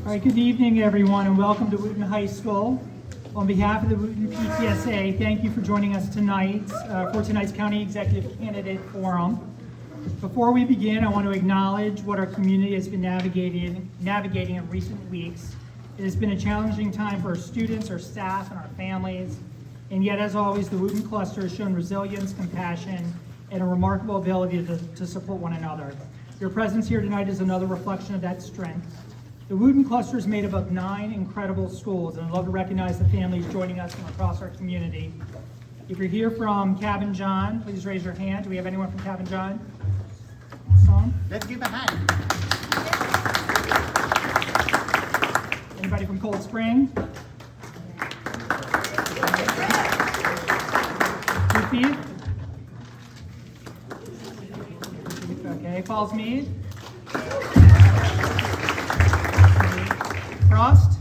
All right, good evening, everyone, and welcome to Wootton High School. On behalf of the Wootton PTSA, thank you for joining us tonight for tonight's County Executive Candidate Forum. Before we begin, I want to acknowledge what our community has been navigating in recent weeks. It has been a challenging time for our students, our staff, and our families. And yet, as always, the Wootton Cluster has shown resilience, compassion, and a remarkable ability to support one another. Your presence here tonight is another reflection of that strength. The Wootton Cluster is made up of 9 incredible schools, and I'd love to recognize the families joining us from across our community. If you're here from Cabin John, please raise your hand. Do we have anyone from Cabin John? Awesome. Let's give a hand. Anybody from Cold Spring? Newfield? Okay, Falls Mead? Frost?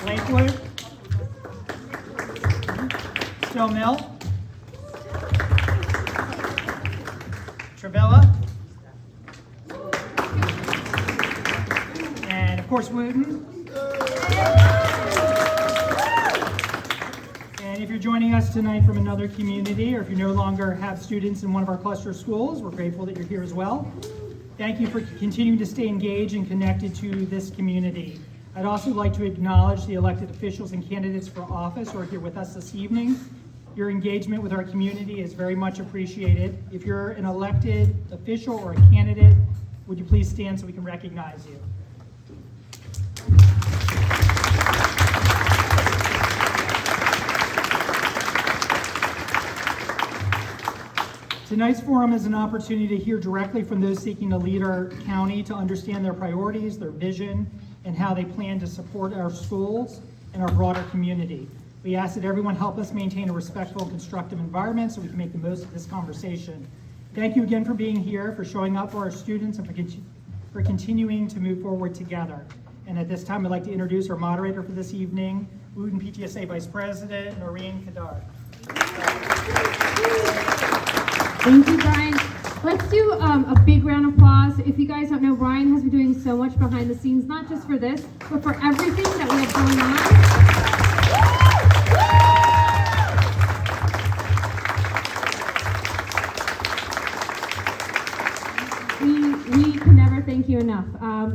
Lakewood? Still Mill? Travilla? And of course Wootton. And if you're joining us tonight from another community, or if you no longer have students in one of our cluster schools, we're grateful that you're here as well. Thank you for continuing to stay engaged and connected to this community. I'd also like to acknowledge the elected officials and candidates for office who are here with us this evening. Your engagement with our community is very much appreciated. If you're an elected official or a candidate, would you please stand so we can recognize you? Tonight's forum is an opportunity to hear directly from those seeking to lead our county, to understand their priorities, their vision, and how they plan to support our schools and our broader community. We ask that everyone help us maintain a respectful and constructive environment so we can make the most of this conversation. Thank you again for being here, for showing up for our students, and for continuing to move forward together. And at this time, I'd like to introduce our moderator for this evening, Wootton PTSA Vice President, Noreen Kadar. Thank you, Brian. Let's do a big round of applause. If you guys don't know, Brian has been doing so much behind the scenes, not just for this, but for everything that we have going on. We can never thank you enough.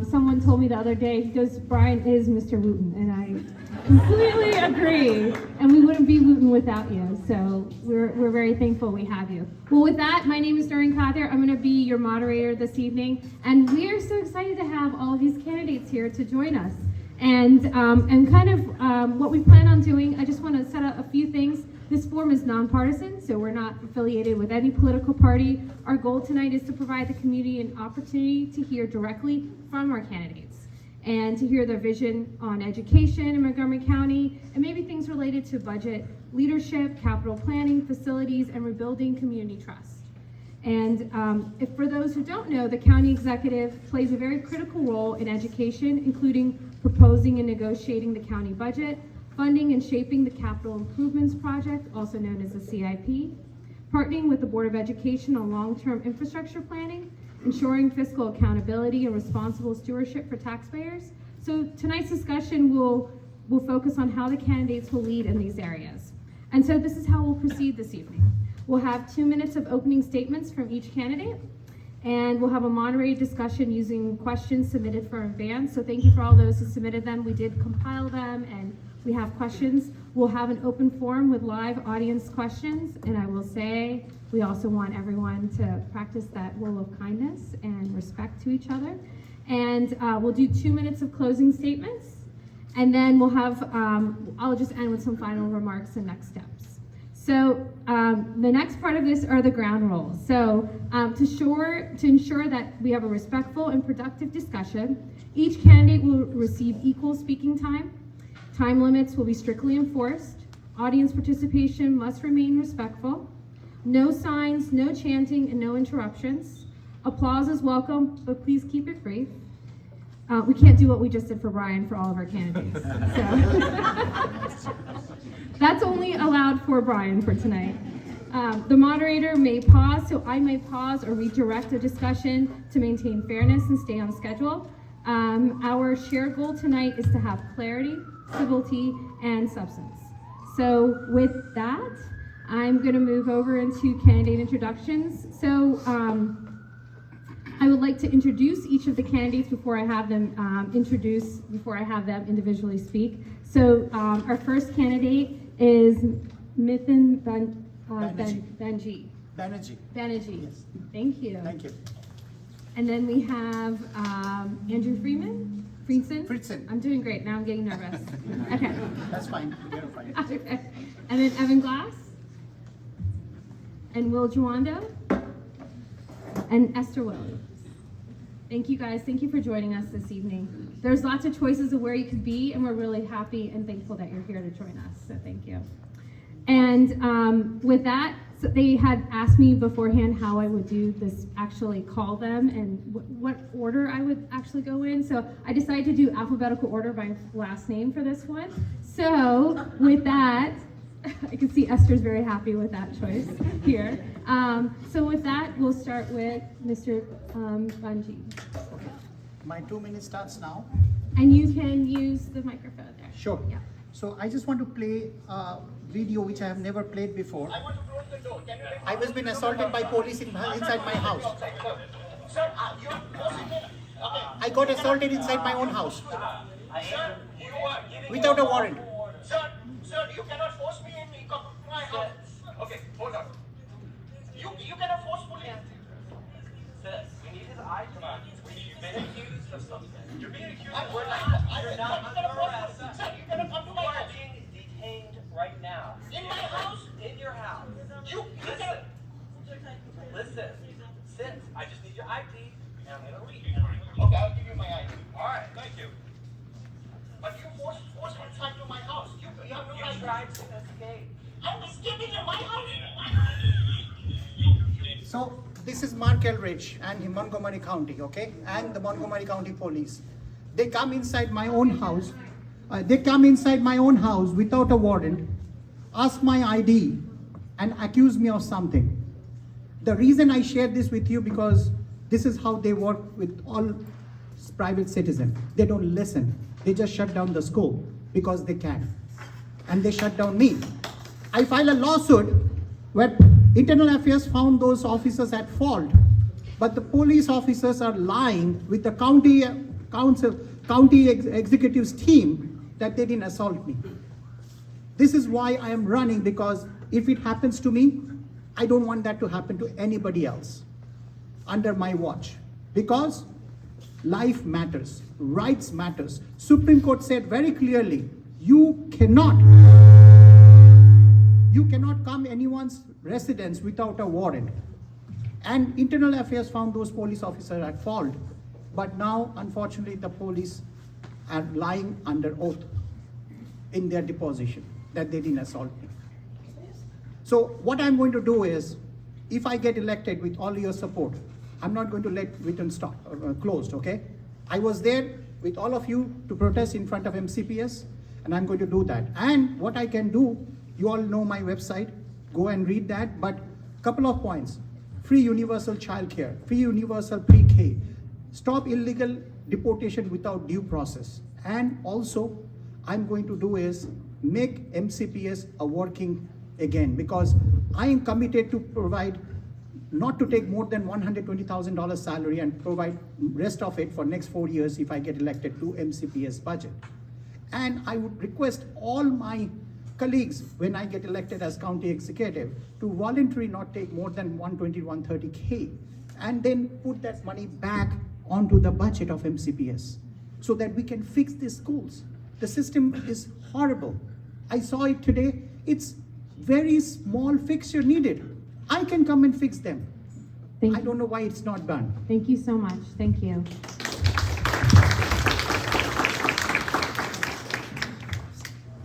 Someone told me the other day, he goes, Brian is Mr. Wootton, and I completely agree. And we wouldn't be Wootton without you. So we're very thankful we have you. Well, with that, my name is Noreen Kadar. I'm going to be your moderator this evening, and we are so excited to have all of these candidates here to join us. And kind of what we plan on doing, I just want to set up a few things. This forum is nonpartisan, so we're not affiliated with any political party. Our goal tonight is to provide the community an opportunity to hear directly from our candidates and to hear their vision on education in Montgomery County, and maybe things related to budget, leadership, capital planning, facilities, and rebuilding community trust. And if for those who don't know, the county executive plays a very critical role in education, including proposing and negotiating the county budget, funding and shaping the capital improvements project, also known as the CIP, partnering with the Board of Education on long-term infrastructure planning, ensuring fiscal accountability and responsible stewardship for taxpayers. So tonight's discussion will focus on how the candidates will lead in these areas. And so this is how we'll proceed this evening. We'll have 2 minutes of opening statements from each candidate, and we'll have a moderated discussion using questions submitted for advance. So thank you for all those who submitted them. We did compile them, and we have questions. We'll have an open forum with live audience questions, and I will say we also want everyone to practice that rule of kindness and respect to each other. And we'll do 2 minutes of closing statements, and then we'll have, I'll just end with some final remarks and next steps. So the next part of this are the ground rules. So to ensure that we have a respectful and productive discussion, each candidate will receive equal speaking time. Time limits will be strictly enforced. Audience participation must remain respectful. No signs, no chanting, and no interruptions. Applause is welcome, but please keep it brief. We can't do what we just did for Brian for all of our candidates. So that's only allowed for Brian for tonight. The moderator may pause so I may pause or redirect a discussion to maintain fairness and stay on schedule. Our shared goal tonight is to have clarity, civility, and substance. So with that, I'm going to move over into candidate introductions. So I would like to introduce each of the candidates before I have them individually speak. So our first candidate is Mithin Banerjee. Banerjee. Yes. Thank you. Thank you. And then we have Andrew Friedson. Friedson. I'm doing great. Now I'm getting nervous. Okay. That's fine. You're fine. Okay. And then Evan Glass. And Will Juando. And Esther Williams. Thank you guys. Thank you for joining us this evening. There's lots of choices of where you could be, and we're really happy and thankful that you're here to join us. So thank you. And with that, so they had asked me beforehand how I would do this, actually call them and what order I would actually go in. So I decided to do alphabetical order by last name for this one. So with that, I can see Esther's very happy with that choice here. So with that, we'll start with Mr. Banerjee. My 2 minutes starts now. And you can use the microphone there. Sure. Yeah. So I just want to play a video which I have never played before. I want to close the door. Can you let me? I was being assaulted by police inside my house. Sir, you're closing it. Okay. I got assaulted inside my own house Sir, you are giving without a warrant. Sir, you cannot force me in my house. Okay, hold on. You cannot forcefully. Sis, we need his ID. You've been accused of something. You're being accused I'm of not- You're not not under arrest. Sir, you cannot come to You my are house. being detained right now. In my house? In your house. You Listen. cannot. Listen. Sit. I just need your ID, and I'm gonna leave. Okay, I'll give you my ID. All right. Thank you. But you forced inside to my house. You have no You right. tried to escape. I'm escaping in my house. So this is Mark Eldridge and in Montgomery County, okay? And the Montgomery County Police. They come inside my own house. Without a warrant, ask my ID and accuse me of something. The reason I share this with you because this is how they work with all private citizens. They don't listen. They just shut down the school because they can. And they shut down me. I filed a lawsuit where Internal Affairs found those officers at fault, but the police officers are lying with the county executive's team that they didn't assault me. This is why I am running, because if it happens to me, I don't want that to happen to anybody else under my watch, because life matters, rights matters. Supreme Court said very clearly, you cannot come anyone's residence without a warrant. And Internal Affairs found those police officers at fault. But now, unfortunately, the police are lying under oath in their deposition that they didn't assault me. So what I'm going to do is, if I get elected with all your support, I'm not going to let Wootton stop closed, okay? I was there with all of you to protest in front of MCPS, and I'm going to do that. And what I can do, you all know my website, go and read that, but couple of points. Free universal childcare, free universal pre-K, stop illegal deportation without due process. And also, I'm going to do is make MCPS a working again, because I am committed to provide, not to take more than $120,000 salary and provide rest of it for next 4 years if I get elected to MCPS budget. And I would request all my colleagues, when I get elected as county executive, to voluntarily not take more than 120, 130K, and then put that money back onto the budget of MCPS so that we can fix these schools. The system is horrible. I saw it today. It's very small fixture needed. I can come and fix them. Thank I you. don't know why it's not done. Thank you so much. Thank you.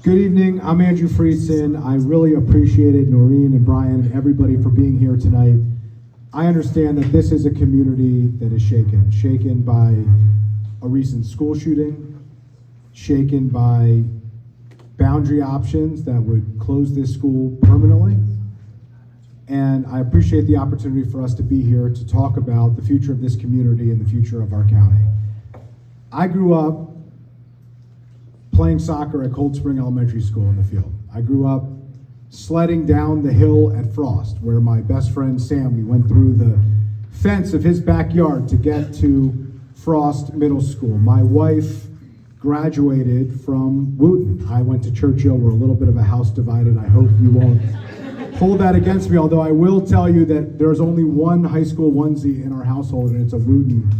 Good evening, I'm Andrew Friedson. I really appreciated Noreen and Brian and everybody for being here tonight. I understand that this is a community that is shaken by a recent school shooting, shaken by boundary options that would close this school permanently. And I appreciate the opportunity for us to be here to talk about the future of this community and the future of our county. I grew up playing soccer at Cold Spring Elementary School in the field. I grew up sledding down the hill at Frost, where my best friend Sam, we went through the fence of his backyard to get to Frost Middle School. My wife graduated from Wootton. I went to Churchill. We're a little bit of a house divided. I hope you won't hold that against me, although I will tell you that there's only one high school onesie in our household, and it's a Wootton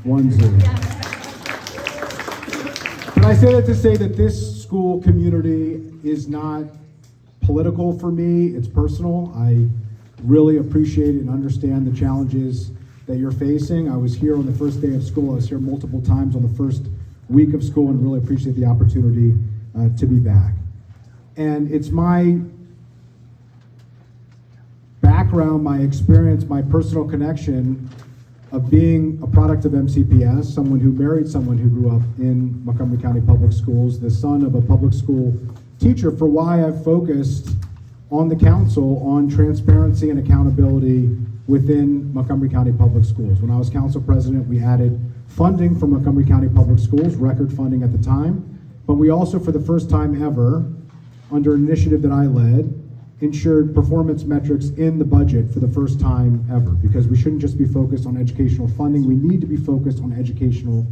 onesie. But I say that to say that this school community is not political for me, it's personal. I really appreciate and understand the challenges that you're facing. I was here on the first day of school. I was here multiple times on the first week of school and really appreciate the opportunity to be back. And it's my background, my experience, my personal connection of being a product of MCPS, someone who married someone who grew up in Montgomery County Public Schools, the son of a public school teacher, for why I've focused on the council on transparency and accountability within Montgomery County Public Schools. When I was council president, we added funding for Montgomery County Public Schools, record funding at the time, but we also, for the first time ever, under an initiative that I led, ensured performance metrics in the budget for the first time ever, because we shouldn't just be focused on educational funding, we need to be focused on educational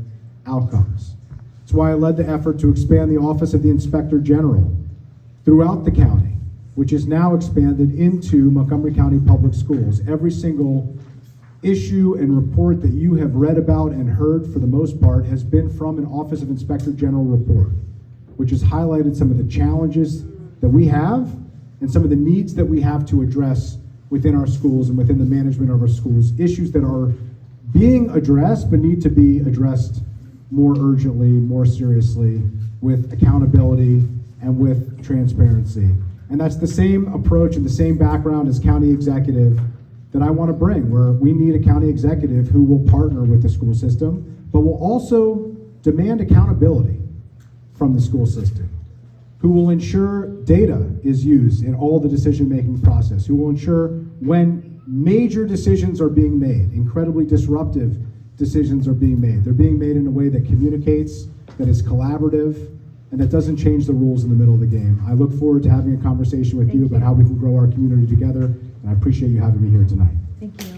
outcomes. That's why I led the effort to expand the Office of the Inspector General throughout the county, which is now expanded into Montgomery County Public Schools. Every single issue and report that you have read about and heard, for the most part, has been from an Office of Inspector General report, which has highlighted some of the challenges that we have and some of the needs that we have to address within our schools and within the management of our schools, issues that are being addressed but need to be addressed more urgently, more seriously, with accountability and with transparency. And that's the same approach and the same background as county executive that I want to bring, where we need a county executive who will partner with the school system, but will also demand accountability from the school system, who will ensure data is used in all the decision-making process, who will ensure when major decisions are being made, incredibly disruptive decisions are being made, they're being made in a way that communicates, that is collaborative, and that doesn't change the rules in the middle of the game. I look forward to having a conversation with you about how we can grow our community together, and I appreciate you having me here tonight. Thank you.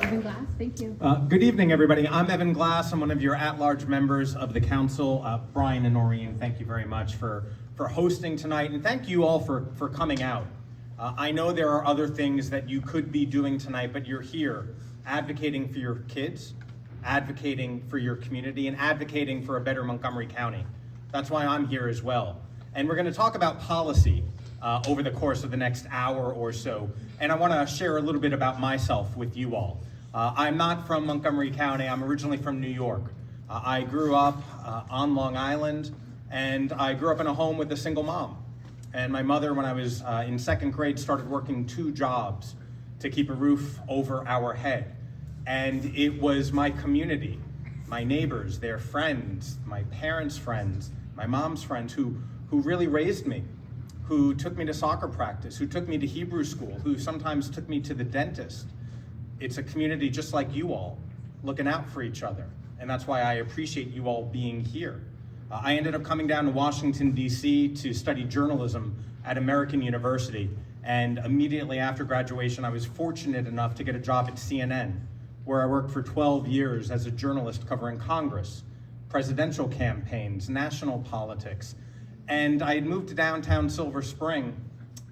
Evan Glass, thank you. Good evening, everybody. I'm Evan Glass. I'm one of your at-large members of the council. Brian and Noreen, thank you very much for hosting tonight, and thank you all for coming out. I know there are other things that you could be doing tonight, but you're here advocating for your kids, advocating for your community, and advocating for a better Montgomery County. That's why I'm here as well. And we're going to talk about policy over the course of the next hour or so. And I want to share a little bit about myself with you all. I'm not from Montgomery County. I'm originally from New York. I grew up on Long Island, and I grew up in a home with a single mom. And my mother, when I was in second grade, started working 2 jobs to keep a roof over our head. And it was my community, my neighbors, their friends, my parents' friends, my mom's friends who really raised me, who took me to soccer practice, who took me to Hebrew school, who sometimes took me to the dentist. It's a community just like you all, looking out for each other. And that's why I appreciate you all being here. I ended up coming down to Washington, D.C. to study journalism at American University. And immediately after graduation, I was fortunate enough to get a job at CNN, where I worked for 12 years as a journalist covering Congress, presidential campaigns, national politics. And I had moved to downtown Silver Spring,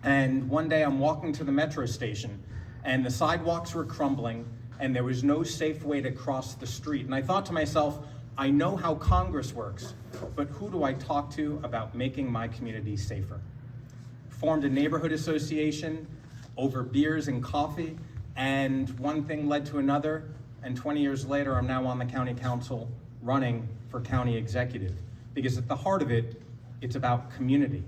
and one day I'm walking to the metro station, and the sidewalks were crumbling, and there was no safe way to cross the street. And I thought to myself, I know how Congress works, but who do I talk to about making my community safer? Formed a neighborhood association over beers and coffee, and one thing led to another, and 20 years later, I'm now on the county council running for county executive. Because at the heart of it, it's about community.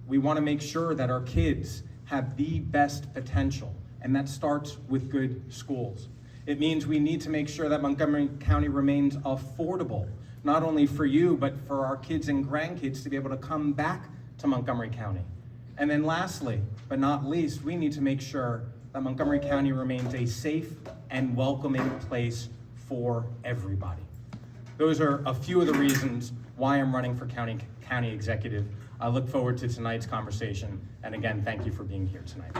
We want to make sure that our kids have the best potential, and that starts with good schools. It means we need to make sure that Montgomery County remains affordable, not only for you, but for our kids and grandkids to be able to come back to Montgomery County. And then lastly, but not least, we need to make sure that Montgomery County remains a safe and welcoming place for everybody. Those are a few of the reasons why I'm running for county executive. I look forward to tonight's conversation. And again, thank you for being here tonight.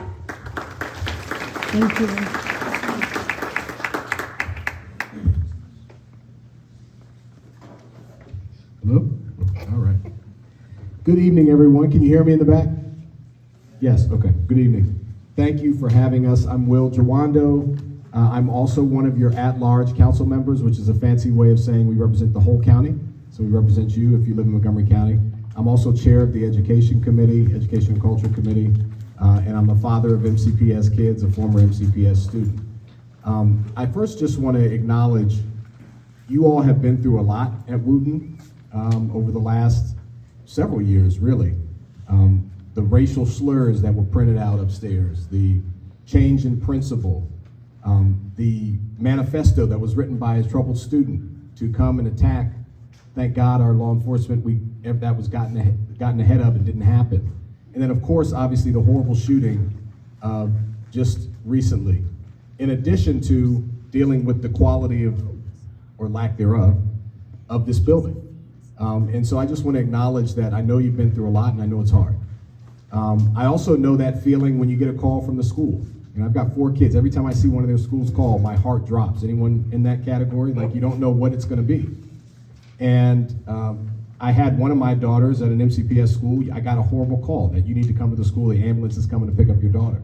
Thank you. Hello? All right. Good evening, everyone. Can you hear me in the back? Yes, okay. Good evening. Thank you for having us. I'm Will Jawando. I'm also one of your at-large council members, which is a fancy way of saying we represent the whole county. So we represent you if you live in Montgomery County. I'm also chair of the Education Committee, Education and Culture Committee, and I'm a father of MCPS kids, a former MCPS student. I first just want to acknowledge you all have been through a lot at Wootton over the last several years, really. The racial slurs that were printed out upstairs, the change in principle, the manifesto that was written by a troubled student to come and attack. Thank God our law enforcement, that was gotten ahead of and didn't happen. And then of course, obviously the horrible shooting just recently. In addition to dealing with the quality of, or lack thereof, of this building. And so I just want to acknowledge that I know you've been through a lot and I know it's hard. I also know that feeling when you get a call from the school. You know, I've got 4 kids. Every time I see one of their schools call, my heart drops. Anyone in that category? Like you don't know what it's going to be. And I had one of my daughters at an MCPS school. I got a horrible call that you need to come to the school. The ambulance is coming to pick up your daughter.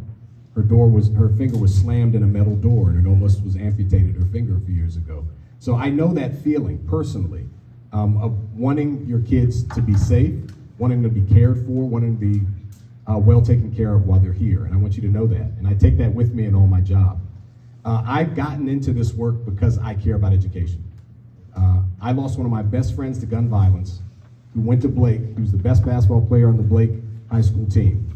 Her finger was slammed in a metal door and it almost was amputated her finger a few years ago. So I know that feeling personally of wanting your kids to be safe, wanting them to be cared for, wanting to be well taken care of while they're here. And I want you to know that. And I take that with me in all my job. I've gotten into this work because I care about education. I lost one of my best friends to gun violence, who went to Blake. He was the best basketball player on the Blake High School team.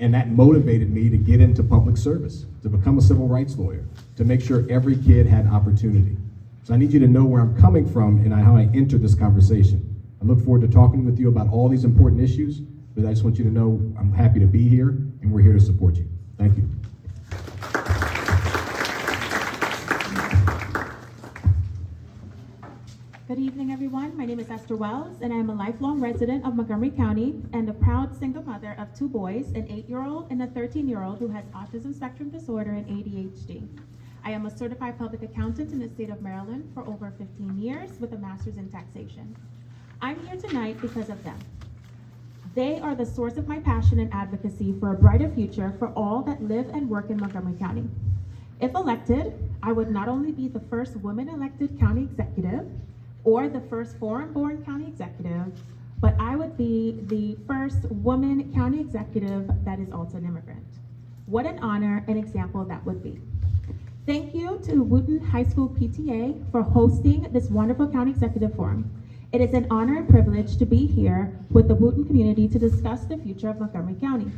And that motivated me to get into public service, to become a civil rights lawyer, to make sure every kid had opportunity. So I need you to know where I'm coming from and how I entered this conversation. I look forward to talking with you about all these important issues, but I just want you to know I'm happy to be here and we're here to support you. Thank you. Good evening, everyone. My name is Esther Wells, and I am a lifelong resident of Montgomery County and a proud single mother of 2 boys, an 8-year-old and a 13-year-old who has autism spectrum disorder and ADHD. I am a certified public accountant in the state of Maryland for over 15 years with a master's in taxation. I'm here tonight because of them. They are the source of my passion and advocacy for a brighter future for all that live and work in Montgomery County. If elected, I would not only be the first woman elected county executive or the first foreign-born county executive, but I would be the first woman county executive that is also an immigrant. What an honor and example that would be. Thank you to Wootton High School PTA for hosting this wonderful county executive forum. It is an honor and privilege to be here with the Wootton community to discuss the future of Montgomery County.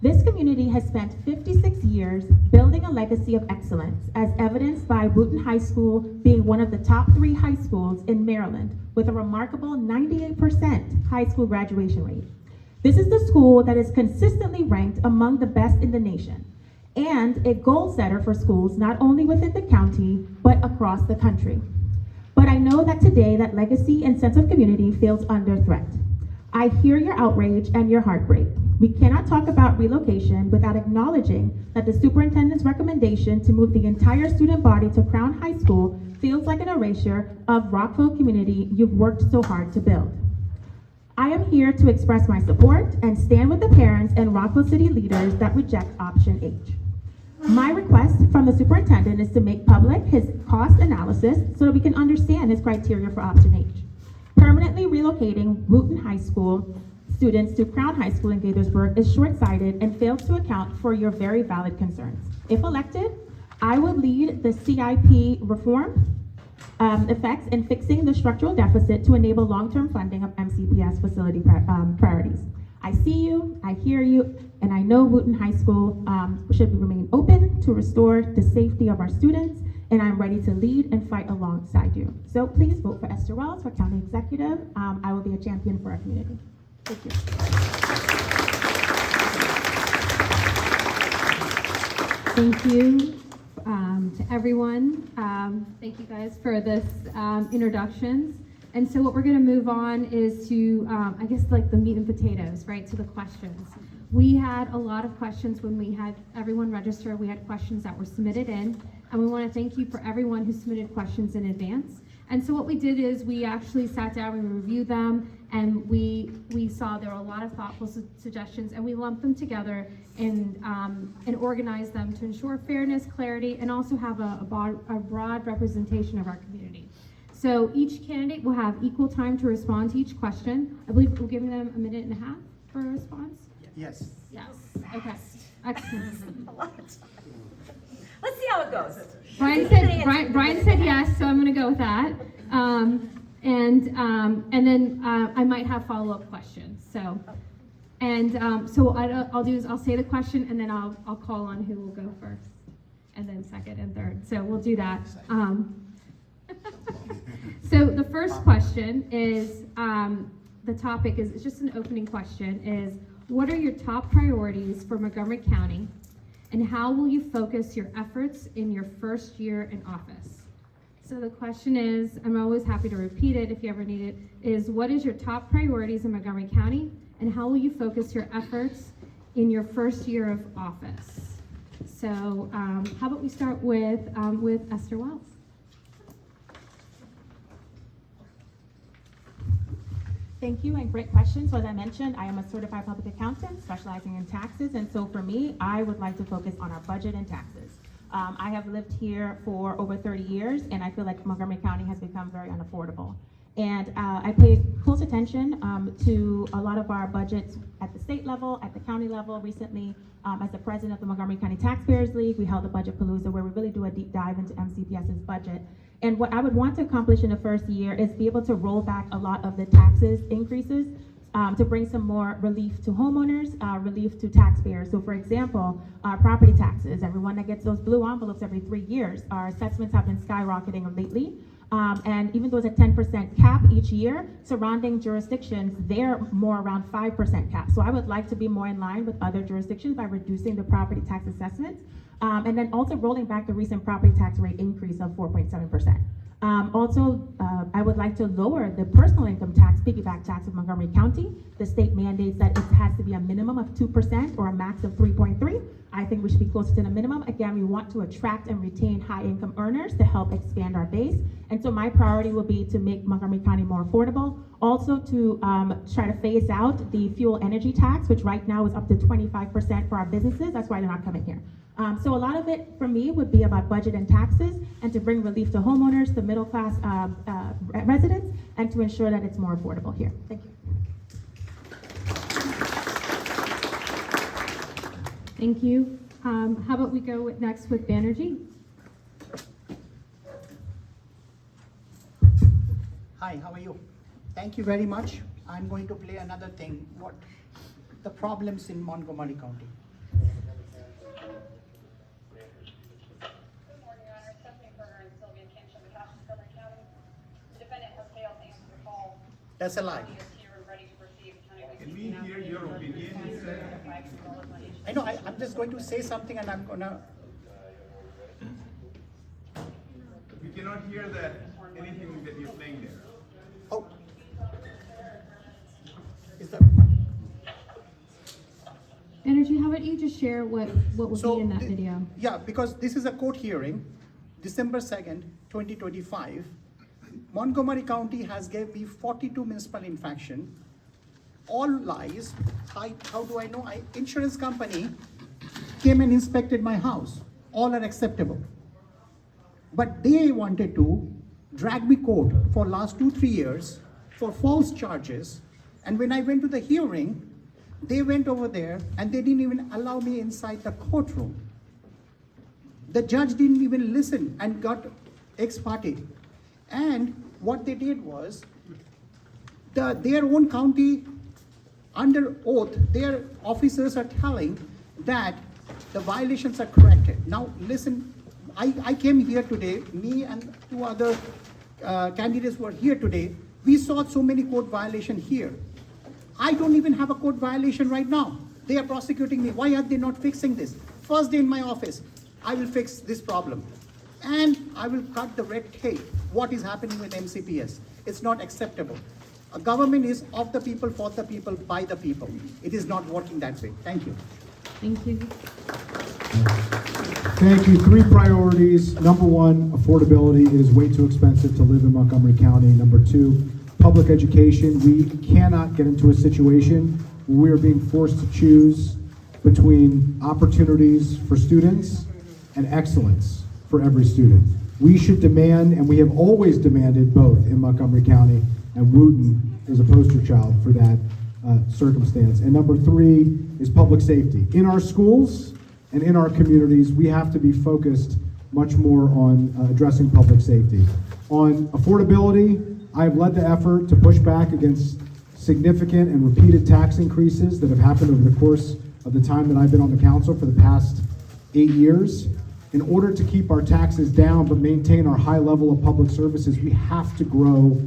This community has spent 56 years building a legacy of excellence, as evidenced by Wootton High School being one of the top 3 high schools in Maryland with a remarkable 98% high school graduation rate. This is the school that is consistently ranked among the best in the nation and a goal setter for schools not only within the county, but across the country. But I know that today that legacy and sense of community feels under threat. I hear your outrage and your heartbreak. We cannot talk about relocation without acknowledging that the superintendent's recommendation to move the entire student body to Crown High School feels like an erasure of Rockville community you've worked so hard to build. I am here to express my support and stand with the parents and Rockville city leaders that reject option H. My request from the superintendent is to make public his cost analysis so that we can understand his criteria for option H. Permanently relocating Wootton High School students to Crown High School in Gaithersburg is short-sighted and fails to account for your very valid concerns. If elected, I would lead the CIP reform effects in fixing the structural deficit to enable long-term funding of MCPS facility priorities. I see you, I hear you, and I know Wootton High School should remain open to restore the safety of our students, and I'm ready to lead and fight alongside you. So please vote for Esther Wells for County Executive. I will be a champion for our community. Thank you. Thank you to everyone. Thank you guys for this introductions. And so what we're going to move on is to, I guess, like the meat and potatoes, right, to the questions. We had a lot of questions when we had everyone register. We had questions that were submitted in, and we want to thank you for everyone who submitted questions in advance. And so what we did is we actually sat down, we reviewed them, and we saw there were a lot of thoughtful suggestions, and we lumped them together and organized them to ensure fairness, clarity, and also have a broad representation of our community. So each candidate will have equal time to respond to each question. I believe we're giving them 1.5 minutes for a response. Yes. Yes. Okay. Excellent. A lot. Let's see how it goes. Brian said yes, so I'm going to go with that. And then I might have follow-up questions. So, so what I'll do is I'll say the question, and then I'll call on who will go first, and then second and third. So we'll do that. So the first question is the topic is, it's just an opening question, is what are your top priorities for Montgomery County, and how will you focus your efforts in your first year in office? So the question is, I'm always happy to repeat it if you ever need it, is what is your top priorities in Montgomery County, and how will you focus your efforts in your first year of office? So how about we start with Esther Wells. Thank you, and great question. So as I mentioned, I am a certified public accountant specializing in taxes, and so for me, I would like to focus on our budget and taxes. I have lived here for over 30 years, and I feel like Montgomery County has become very unaffordable. And I pay close attention to a lot of our budgets at the state level, at the county level. Recently, as the president of the Montgomery County Taxpayers League, we held a budget palooza where we really do a deep dive into MCPS's budget. And what I would want to accomplish in the first year is be able to roll back a lot of the taxes increases to bring some more relief to homeowners, relief to taxpayers. So for example, property taxes, everyone that gets those blue envelopes every 3 years, our assessments have been skyrocketing lately. And even though it's a 10% cap each year, surrounding jurisdictions, they're more around 5% cap. So I would like to be more in line with other jurisdictions by reducing the property tax assessments. And then also rolling back the recent property tax rate increase of 4.7%. I would like to lower the personal income tax, piggyback tax of Montgomery County. The state mandates that it has to be a minimum of 2% or a max of 3.3. I think we should be closer to the minimum. Again, we want to attract and retain high income earners to help expand our base. And so my priority will be to make Montgomery County more affordable. Also to try to phase out the fuel energy tax, which right now is up to 25% for our businesses. That's why they're not coming here. So a lot of it for me would be about budget and taxes, and to bring relief to homeowners, to middle class residents, and to ensure that it's more affordable here. Thank you. Thank you. How about we go next with Banerjee? Hi, how are you? Thank you very much. I'm going to play another thing. What the problems in Montgomery County. That's a lie. Can we hear your opinion instead? I know, I'm just going to say something and I'm gonna. We cannot hear that, anything that you're playing there. Oh. Is that? Banerjee, how about you just share what will be in that video? Yeah, because this is a court hearing, December 2nd, 2025. Montgomery County has gave me 42 municipal infraction, all lies. How do I know? Insurance company came and inspected my house. All are acceptable. But they wanted to drag me court for last 2-3 years for false charges. And when I went to the hearing, they went over there and they didn't even allow me inside the courtroom. The judge didn't even listen and got ex parte. And what they did was, their own county, under oath, their officers are telling that the violations are corrected. Now listen, I came here today, me and 2 other candidates were here today. We saw so many code violations here. I don't even have a code violation right now. They are prosecuting me. Why are they not fixing this? First day in my office, I will fix this problem. And I will cut the red tape. What is happening with MCPS? It's not acceptable. A government is of the people, for the people, by the people. It is not working that way. Thank you. Thank you. Thank you. 3 priorities. Number 1, affordability. It is way too expensive to live in Montgomery County. Number 2, public education. We cannot get into a situation where we are being forced to choose between opportunities for students and excellence for every student. We should demand, and we have always demanded both in Montgomery County, and Wootton is a poster child for that circumstance. And number 3 is public safety. In our schools and in our communities, we have to be focused much more on addressing public safety. On affordability, I have led the effort to push back against significant and repeated tax increases that have happened over the course of the time that I've been on the council for the past 8 years. In order to keep our taxes down but maintain our high level of public services, we have to grow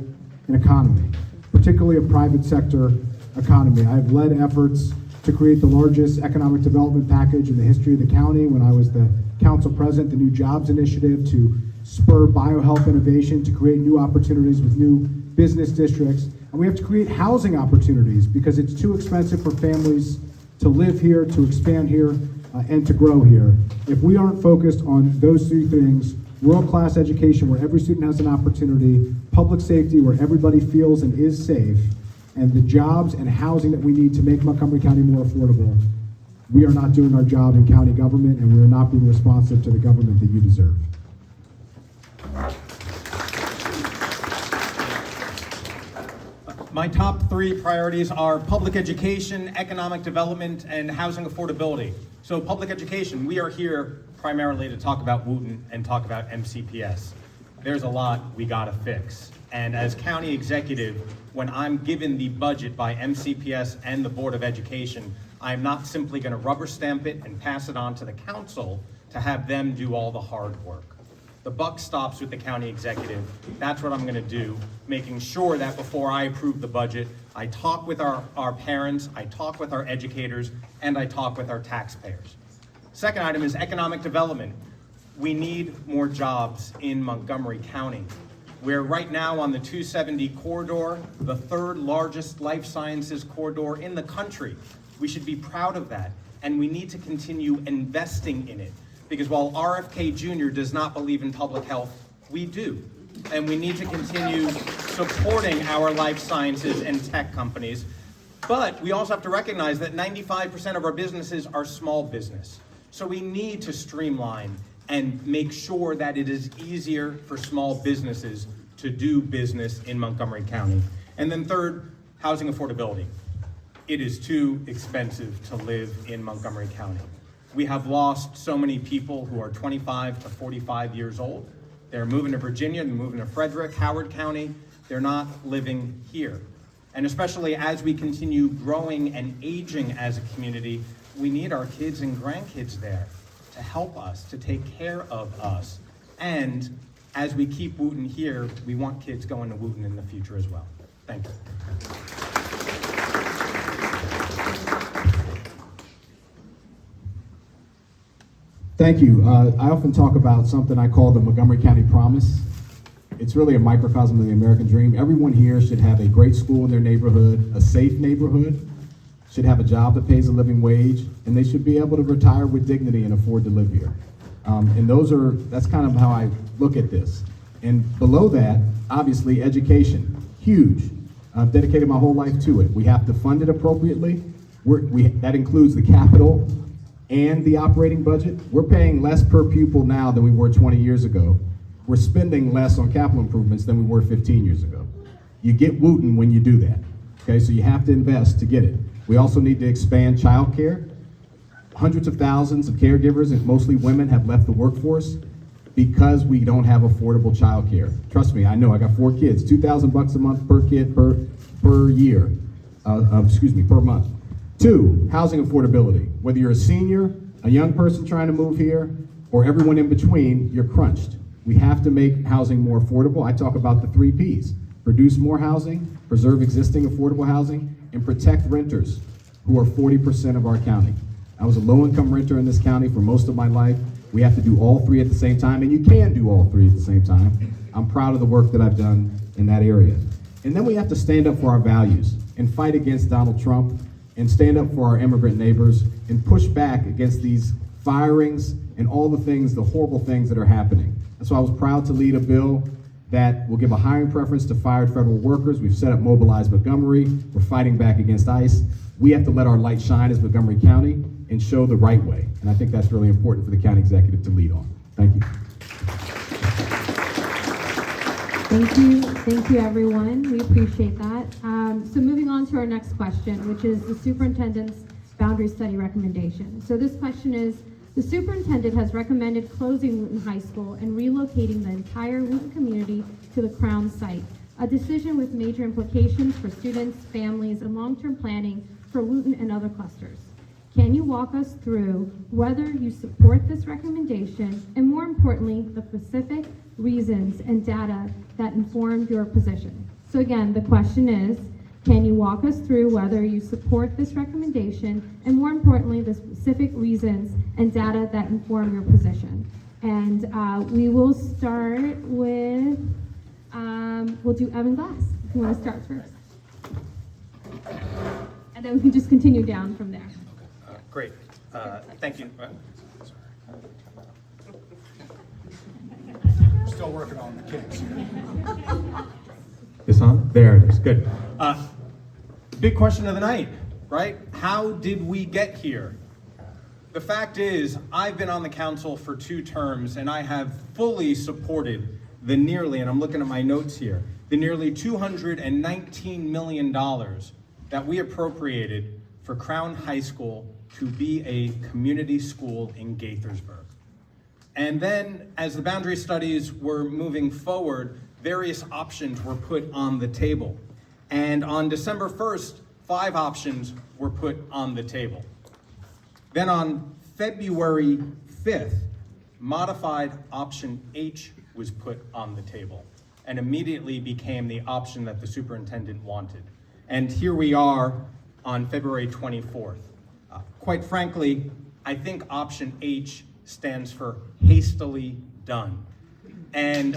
an economy, particularly a private sector economy. I've led efforts to create the largest economic development package in the history of the county when I was the council president, the New Jobs Initiative, to spur biohealth innovation, to create new opportunities with new business districts. And we have to create housing opportunities because it's too expensive for families to live here, to expand here, and to grow here. If we aren't focused on those 3 things, world-class education where every student has an opportunity, public safety where everybody feels and is safe, and the jobs and housing that we need to make Montgomery County more affordable, we are not doing our job in county government, and we are not being responsive to the government that you deserve. My top 3 priorities are public education, economic development, and housing affordability. So public education, we are here primarily to talk about Wootton and talk about MCPS. There's a lot we gotta fix. And as county executive, when I'm given the budget by MCPS and the Board of Education, I'm not simply gonna rubber stamp it and pass it on to the council to have them do all the hard work. The buck stops with the county executive. That's what I'm gonna do, making sure that before I approve the budget, I talk with our parents, I talk with our educators, and I talk with our taxpayers. Second item is economic development. We need more jobs in Montgomery County. We're right now on the 270 corridor, the 3rd largest life sciences corridor in the country. We should be proud of that, and we need to continue investing in it. Because while RFK Jr. does not believe in public health, we do. And we need to continue supporting our life sciences and tech companies. But we also have to recognize that 95% of our businesses are small business. So we need to streamline and make sure that it is easier for small businesses to do business in Montgomery County. And then 3rd, housing affordability. It is too expensive to live in Montgomery County. We have lost so many people who are 25 to 45 years old. They're moving to Virginia, they're moving to Frederick, Howard County. They're not living here. And especially as we continue growing and aging as a community, we need our kids and grandkids there to help us, to take care of us. And as we keep Wootton here, we want kids going to Wootton in the future as well. Thank you. Thank you. I often talk about something I call the Montgomery County Promise. It's really a microcosm of the American dream. Everyone here should have a great school in their neighborhood, a safe neighborhood, should have a job that pays a living wage, and they should be able to retire with dignity and afford to live here. That's kind of how I look at this. And below that, obviously, education, huge. I've dedicated my whole life to it. We have to fund it appropriately. That includes the capital and the operating budget. We're paying less per pupil now than we were 20 years ago. We're spending less on capital improvements than we were 15 years ago. You get Wootton when you do that. Okay, so you have to invest to get it. We also need to expand childcare. Hundreds of thousands of caregivers, and mostly women, have left the workforce because we don't have affordable childcare. Trust me, I know. I got 4 kids. $2,000 a month per kid per year. Per month. 2, housing affordability. Whether you're a senior, a young person trying to move here, or everyone in between, you're crunched. We have to make housing more affordable. I talk about the 3 Ps. Produce more housing, preserve existing affordable housing, and protect renters, who are 40% of our county. I was a low-income renter in this county for most of my life. We have to do all three at the same time, and you can do all three at the same time. I'm proud of the work that I've done in that area. And then we have to stand up for our values and fight against Donald Trump and stand up for our immigrant neighbors and push back against these firings and all the things, the horrible things that are happening. And so I was proud to lead a bill that will give a hiring preference to fired federal workers. We've set up Mobilize Montgomery. We're fighting back against ICE. We have to let our light shine as Montgomery County and show the right way. And I think that's really important for the county executive to lead on. Thank you. Thank you everyone, we appreciate that. So moving on to our next question, which is the superintendent's boundary study recommendation. So this question is, the superintendent has recommended closing Wootton High School and relocating the entire Wootton community to the Crown site, a decision with major implications for students, families, and long-term planning for Wootton and other clusters. Can you walk us through whether you support this recommendation and, more importantly, the specific reasons and data that informed your position? So again, the question is, can you walk us through whether you support this recommendation and, more importantly, the specific reasons and data that inform your position? And we will start with, we'll do Evan Glass, if you want to start first. And then we can just continue down from there. Great. Thank you. Still working on the kinks. This on? There it is. Good. Big question of the night, right? How did we get here? The fact is, I've been on the council for 2 terms, and I have fully supported the nearly, and I'm looking at my notes here, the nearly $219 million that we appropriated for Crown High School to be a community school in Gaithersburg. And then, as the boundary studies were moving forward, various options were put on the table. And on December 1st, 5 options were put on the table. Then on February 5th, modified option H was put on the table and immediately became the option that the superintendent wanted. And here we are on February 24th. Quite frankly, I think option H stands for hastily done. And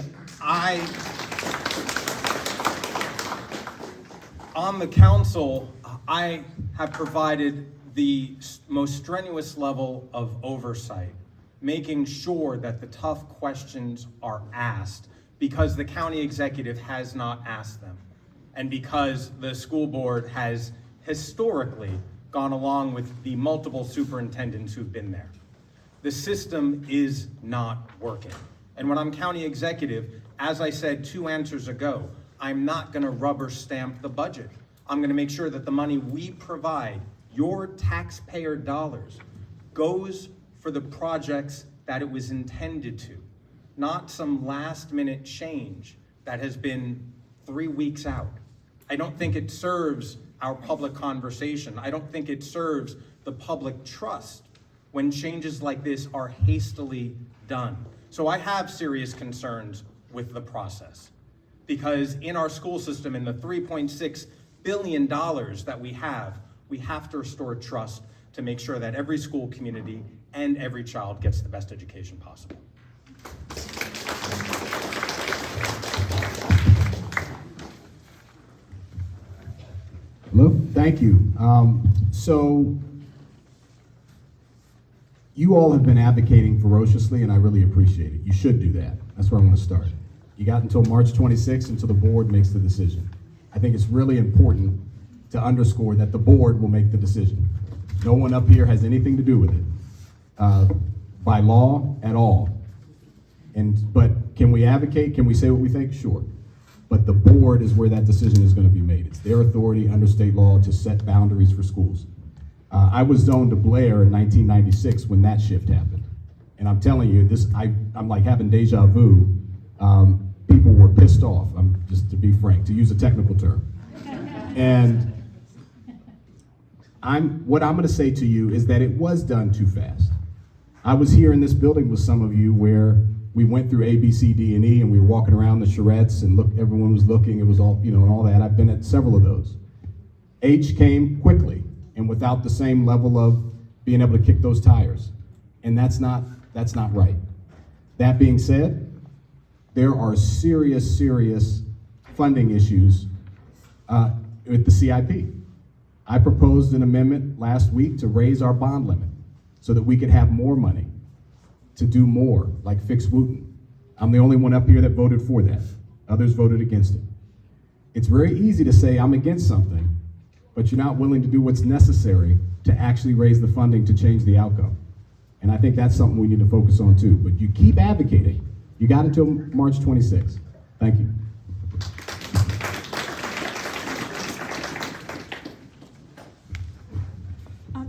on the council, I have provided the most strenuous level of oversight, making sure that the tough questions are asked because the county executive has not asked them, and because the school board has historically gone along with the multiple superintendents who've been there. The system is not working. And when I'm county executive, as I said 2 answers ago, I'm not gonna rubber stamp the budget. I'm gonna make sure that the money we provide, your taxpayer dollars, goes for the projects that it was intended to, not some last minute change that has been 3 weeks out. I don't think it serves our public conversation. I don't think it serves the public trust when changes like this are hastily done. So I have serious concerns with the process, because in our school system, in the $3.6 billion that we have to restore trust to make sure that every school community and every child gets the best education possible. Hello, thank you. So you all have been advocating ferociously, and I really appreciate it. You should do that. That's where I want to start. You got until March 26th until the board makes the decision. I think it's really important to underscore that the board will make the decision. No one up here has anything to do with it, by law at all. But can we advocate? Can we say what we think? Sure. But the board is where that decision is going to be made. It's their authority under state law to set boundaries for schools. I was zoned to Blair in 1996 when that shift happened. And I'm telling you, I'm like having deja vu. People were pissed off, just to be frank, to use a technical term. And what I'm going to say to you is that it was done too fast. I was here in this building with some of you where we went through A, B, C, D, and E, and we were walking around the charrettes, and everyone was looking. It was all, and all that. I've been at several of those. H came quickly and without the same level of being able to kick those tires. And that's not right. That being said, there are serious funding issues with the CIP. I proposed an amendment last week to raise our bond limit so that we could have more money to do more, like fix Wootton. I'm the only one up here that voted for that. Others voted against it. It's very easy to say I'm against something, but you're not willing to do what's necessary to actually raise the funding to change the outcome. And I think that's something we need to focus on too. But you keep advocating. You got until March 26th. Thank you.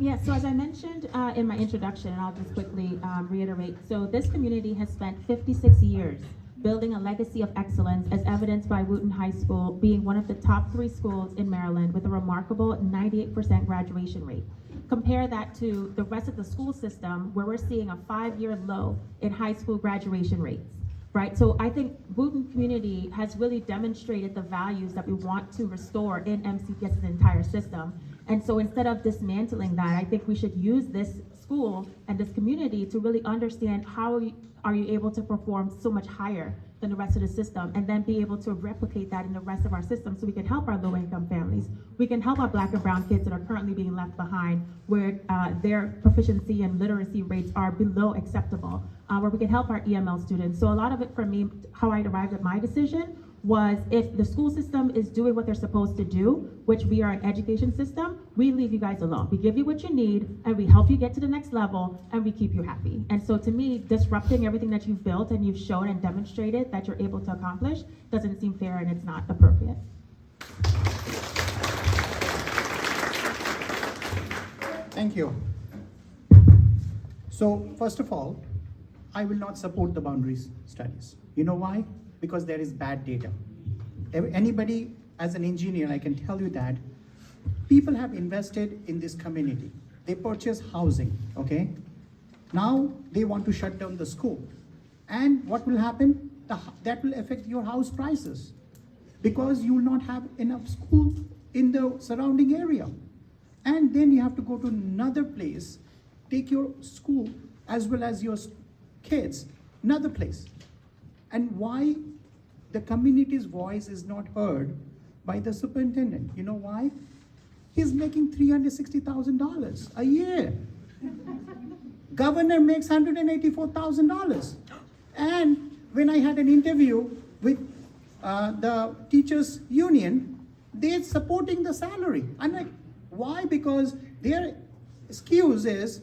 Yes, so as I mentioned in my introduction, and I'll just quickly reiterate, so this community has spent 56 years building a legacy of excellence, as evidenced by Wootton High School being one of the top 3 schools in Maryland with a remarkable 98% graduation rate. Compare that to the rest of the school system, where we're seeing a 5-year low in high school graduation rates, right? So I think Wootton community has really demonstrated the values that we want to restore in MCPS's entire system. And so instead of dismantling that, I think we should use this school and this community to really understand how are you able to perform so much higher than the rest of the system, and then be able to replicate that in the rest of our system so we can help our low-income families. We can help our Black and brown kids that are currently being left behind, where their proficiency and literacy rates are below acceptable, where we can help our EML students. So a lot of it for me, how I arrived at my decision, was if the school system is doing what they're supposed to do, which we are an education system, we leave you guys alone. We give you what you need, and we help you get to the next level, and we keep you happy. And so to me, disrupting everything that you've built and you've shown and demonstrated that you're able to accomplish doesn't seem fair, and it's not appropriate. Thank you. So first of all, I will not support the boundaries studies. You know why? Because there is bad data. Anybody, as an engineer, I can tell you that people have invested in this community. They purchase housing, okay? Now they want to shut down the school. And what will happen? That will affect your house prices, because you will not have enough school in the surrounding area. And then you have to go to another place, take your school as well as your kids, another place. And why the community's voice is not heard by the superintendent? You know why? He's making $360,000 a year. Governor makes $184,000. And when I had an interview with the teachers union, they're supporting the salary. I'm like, why? Because their excuse is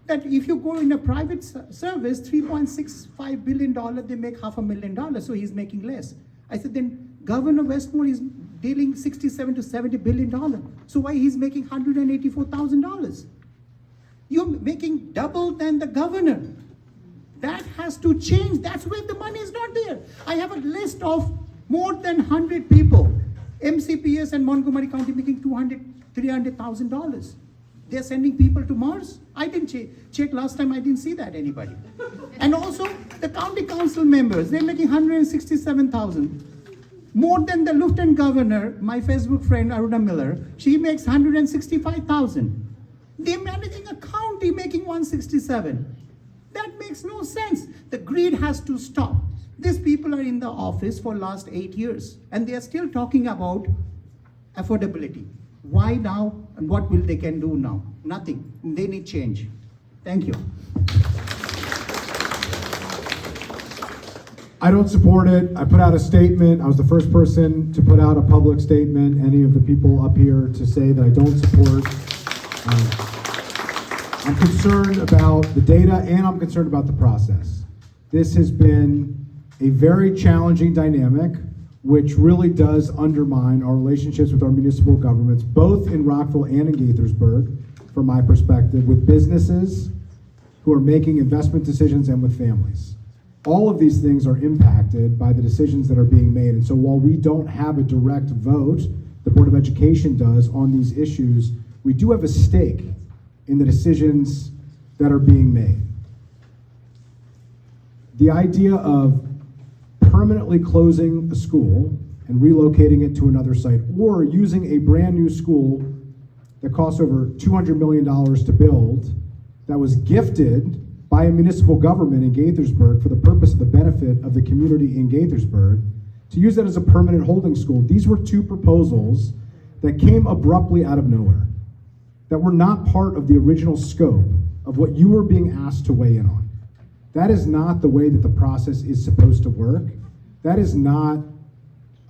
that if you go in a private service, $3.65 billion, they make $500,000, so he's making less. I said, then Governor Westmore is dealing $67 to $70 billion, so why he's making $184,000? You're making double than the governor. That has to change. That's where the money is not there. I have a list of more than 100 people, MCPS and Montgomery County making $300,000. They're sending people to Mars? I didn't check last time, I didn't see that anybody. And also, the county council members, they're making $167,000. More than the lieutenant governor, my Facebook friend Aruna Miller, she makes $165,000. They're managing a county making $167,000. That makes no sense. The greed has to stop. These people are in the office for last 8 years, and they are still talking about affordability. Why now, and what will they can do now? Nothing. They need change. Thank you. I don't support it. I put out a statement. I was the first person to put out a public statement. Any of the people up here to say that I don't support. I'm concerned about the data, and I'm concerned about the process. This has been a very challenging dynamic, which really does undermine our relationships with our municipal governments, both in Rockville and in Gaithersburg, from my perspective, with businesses who are making investment decisions and with families. All of these things are impacted by the decisions that are being made. And so while we don't have a direct vote, the Board of Education does on these issues, we do have a stake in the decisions that are being made. The idea of permanently closing a school and relocating it to another site, or using a brand new school that costs over $200 million to build that was gifted by a municipal government in Gaithersburg for the purpose of the benefit of the community in Gaithersburg, to use that as a permanent holding school. These were two proposals that came abruptly out of nowhere, that were not part of the original scope of what you were being asked to weigh in on. That is not the way that the process is supposed to work. That is not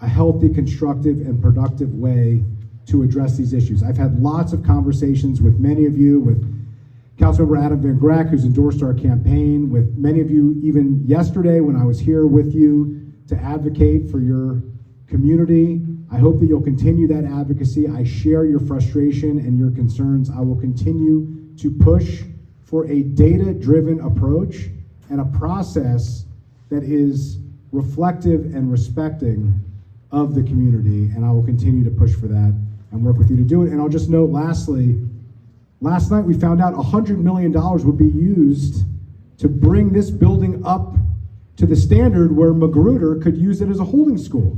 a healthy, constructive, and productive way to address these issues. I've had lots of conversations with many of you, with Councilmember Adam Van Grack, who's endorsed our campaign, with many of you even yesterday when I was here with you to advocate for your community. I hope that you'll continue that advocacy. I share your frustration and your concerns. I will continue to push for a data-driven approach and a process that is reflective and respecting of the community, and I will continue to push for that and work with you to do it. And I'll just note lastly, last night we found out $100 million would be used to bring this building up to the standard where Magruder could use it as a holding school.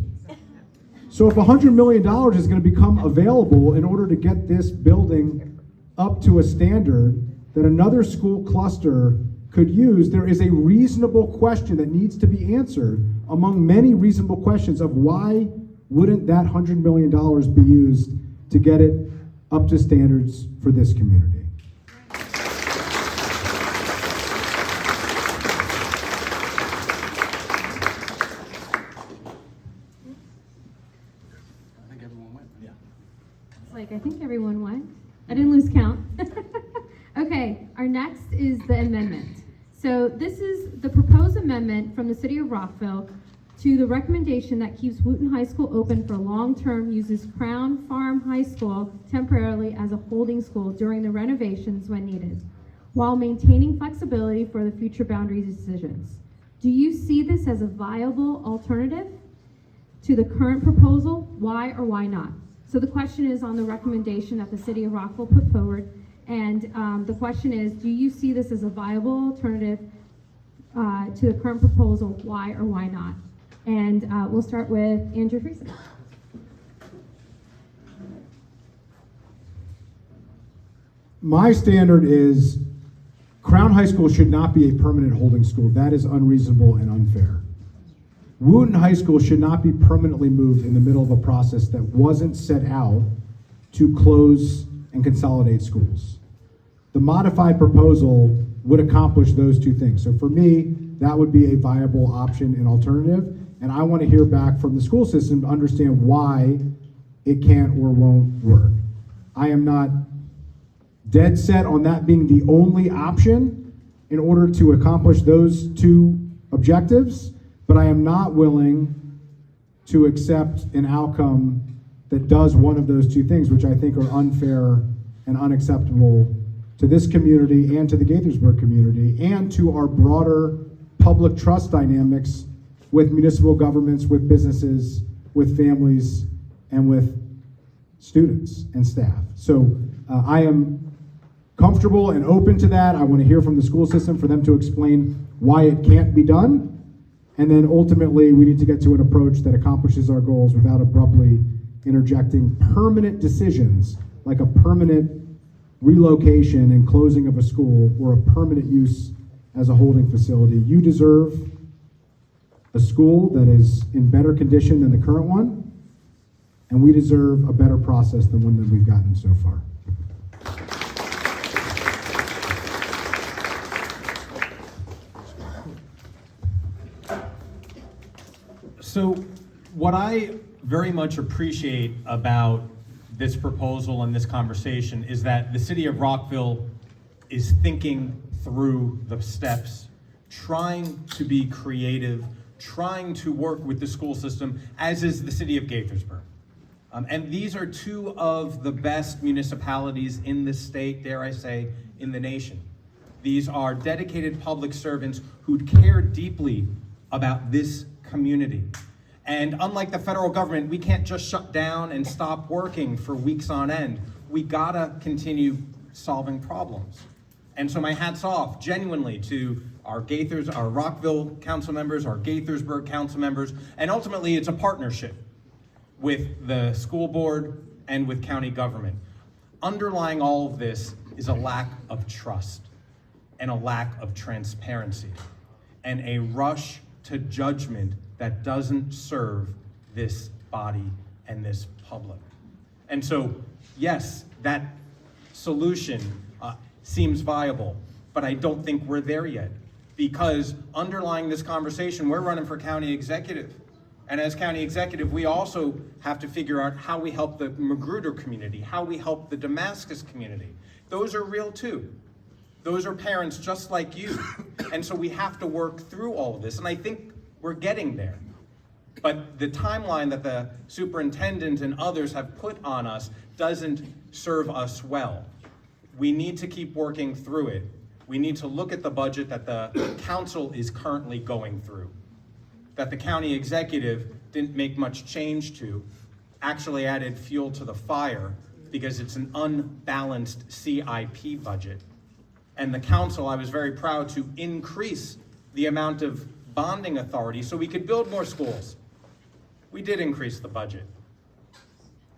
So if $100 million is going to become available in order to get this building up to a standard that another school cluster could use, there is a reasonable question that needs to be answered among many reasonable questions of why wouldn't that $100 million be used to get it up to standards for this community. I think everyone went. I didn't lose count. Okay, our next is the amendment. So this is the proposed amendment from the City of Rockville to the recommendation that keeps Wootton High School open for long-term, uses Crown Farm High School temporarily as a holding school during the renovations when needed, while maintaining flexibility for the future boundary decisions. Do you see this as a viable alternative to the current proposal? Why or why not? So the question is on the recommendation that the City of Rockville put forward, and the question is, do you see this as a viable alternative to the current proposal? Why or why not? And we'll start with Andrew Friesen. My standard is Crown High School should not be a permanent holding school. That is unreasonable and unfair. Wootton High School should not be permanently moved in the middle of a process that wasn't set out to close and consolidate schools. The modified proposal would accomplish those two things. So for me, that would be a viable option and alternative, and I want to hear back from the school system to understand why it can't or won't work. I am not dead set on that being the only option in order to accomplish those two objectives, but I am not willing to accept an outcome that does one of those two things, which I think are unfair and unacceptable to this community and to the Gaithersburg community and to our broader public trust dynamics with municipal governments, with businesses, with families, and with students and staff. So I am comfortable and open to that. I want to hear from the school system for them to explain why it can't be done. And then ultimately, we need to get to an approach that accomplishes our goals without abruptly interjecting permanent decisions, like a permanent relocation and closing of a school or a permanent use as a holding facility. You deserve a school that is in better condition than the current one, and we deserve a better process than one that we've gotten so far. So what I very much appreciate about this proposal and this conversation is that the City of Rockville is thinking through the steps, trying to be creative, trying to work with the school system, as is the City of Gaithersburg. And these are two of the best municipalities in the state, dare I say, in the nation. These are dedicated public servants who care deeply about this community. And unlike the federal government, we can't just shut down and stop working for weeks on end. We gotta continue solving problems. And so my hat's off genuinely to our Rockville council members, our Gaithersburg council members, and ultimately it's a partnership with the school board and with county government. Underlying all of this is a lack of trust. and a lack of transparency and a rush to judgment that doesn't serve this body and this public. And so, yes, that solution seems viable, but I don't think we're there yet, because underlying this conversation, we're running for county executive. And as county executive, we also have to figure out how we help the Magruder community, how we help the Damascus community. Those are real too. Those are parents just like you. And so we have to work through all of this, and I think we're getting there. But the timeline that the superintendent and others have put on us doesn't serve us well. We need to keep working through it. We need to look at the budget that the council is currently going through, that the county executive didn't make much change to, actually added fuel to the fire because it's an unbalanced CIP budget. And the council, I was very proud to increase the amount of bonding authority so we could build more schools. We did increase the budget.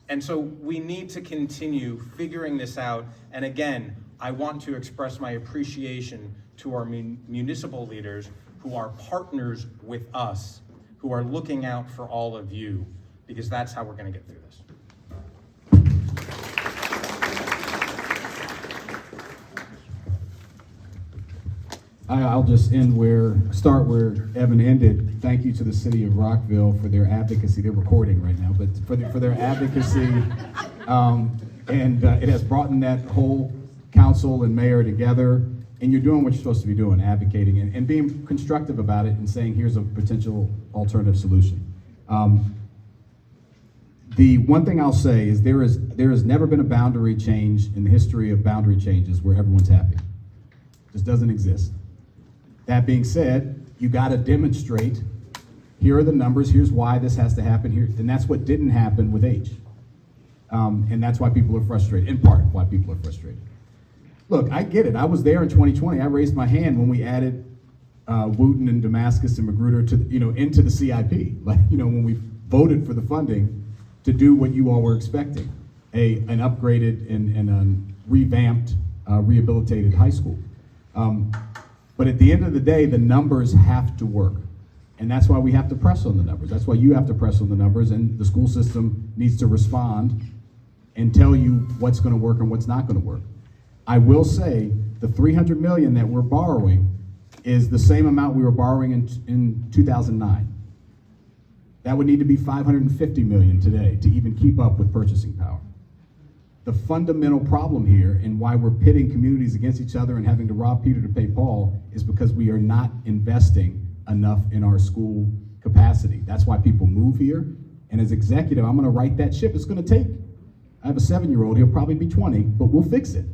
And so we need to continue figuring this out. And again, I want to express my appreciation to our municipal leaders who are partners with us, who are looking out for all of you, because that's how we're going to get through this. I'll just start where Evan ended. Thank you to the city of Rockville for their advocacy. They're recording right now, but for their advocacy. It has brought in that whole council and mayor together, and you're doing what you're supposed to be doing, advocating and being constructive about it and saying, here's a potential alternative solution. The one thing I'll say is there has never been a boundary change in the history of boundary changes where everyone's happy. It just doesn't exist. That being said, you got to demonstrate, here are the numbers, here's why this has to happen here, and that's what didn't happen with H. And that's why people are frustrated, in part why people are frustrated. Look, I get it. I was there in 2020. I raised my hand when we added Wootton and Damascus and Magruder to into the CIP. When we voted for the funding to do what you all were expecting, an upgraded and revamped, rehabilitated high school. But at the end of the day, the numbers have to work. And that's why we have to press on the numbers. That's why you have to press on the numbers, and the school system needs to respond and tell you what's going to work and what's not going to work. I will say the $300 million that we're borrowing is the same amount we were borrowing in 2009. That would need to be $550 million today to even keep up with purchasing power. The fundamental problem here and why we're pitting communities against each other and having to rob Peter to pay Paul is because we are not investing enough in our school capacity. That's why people move here. And as executive, I'm going to right that ship. It's going to take. I have a 7-year-old. He'll probably be 20, but we'll fix it.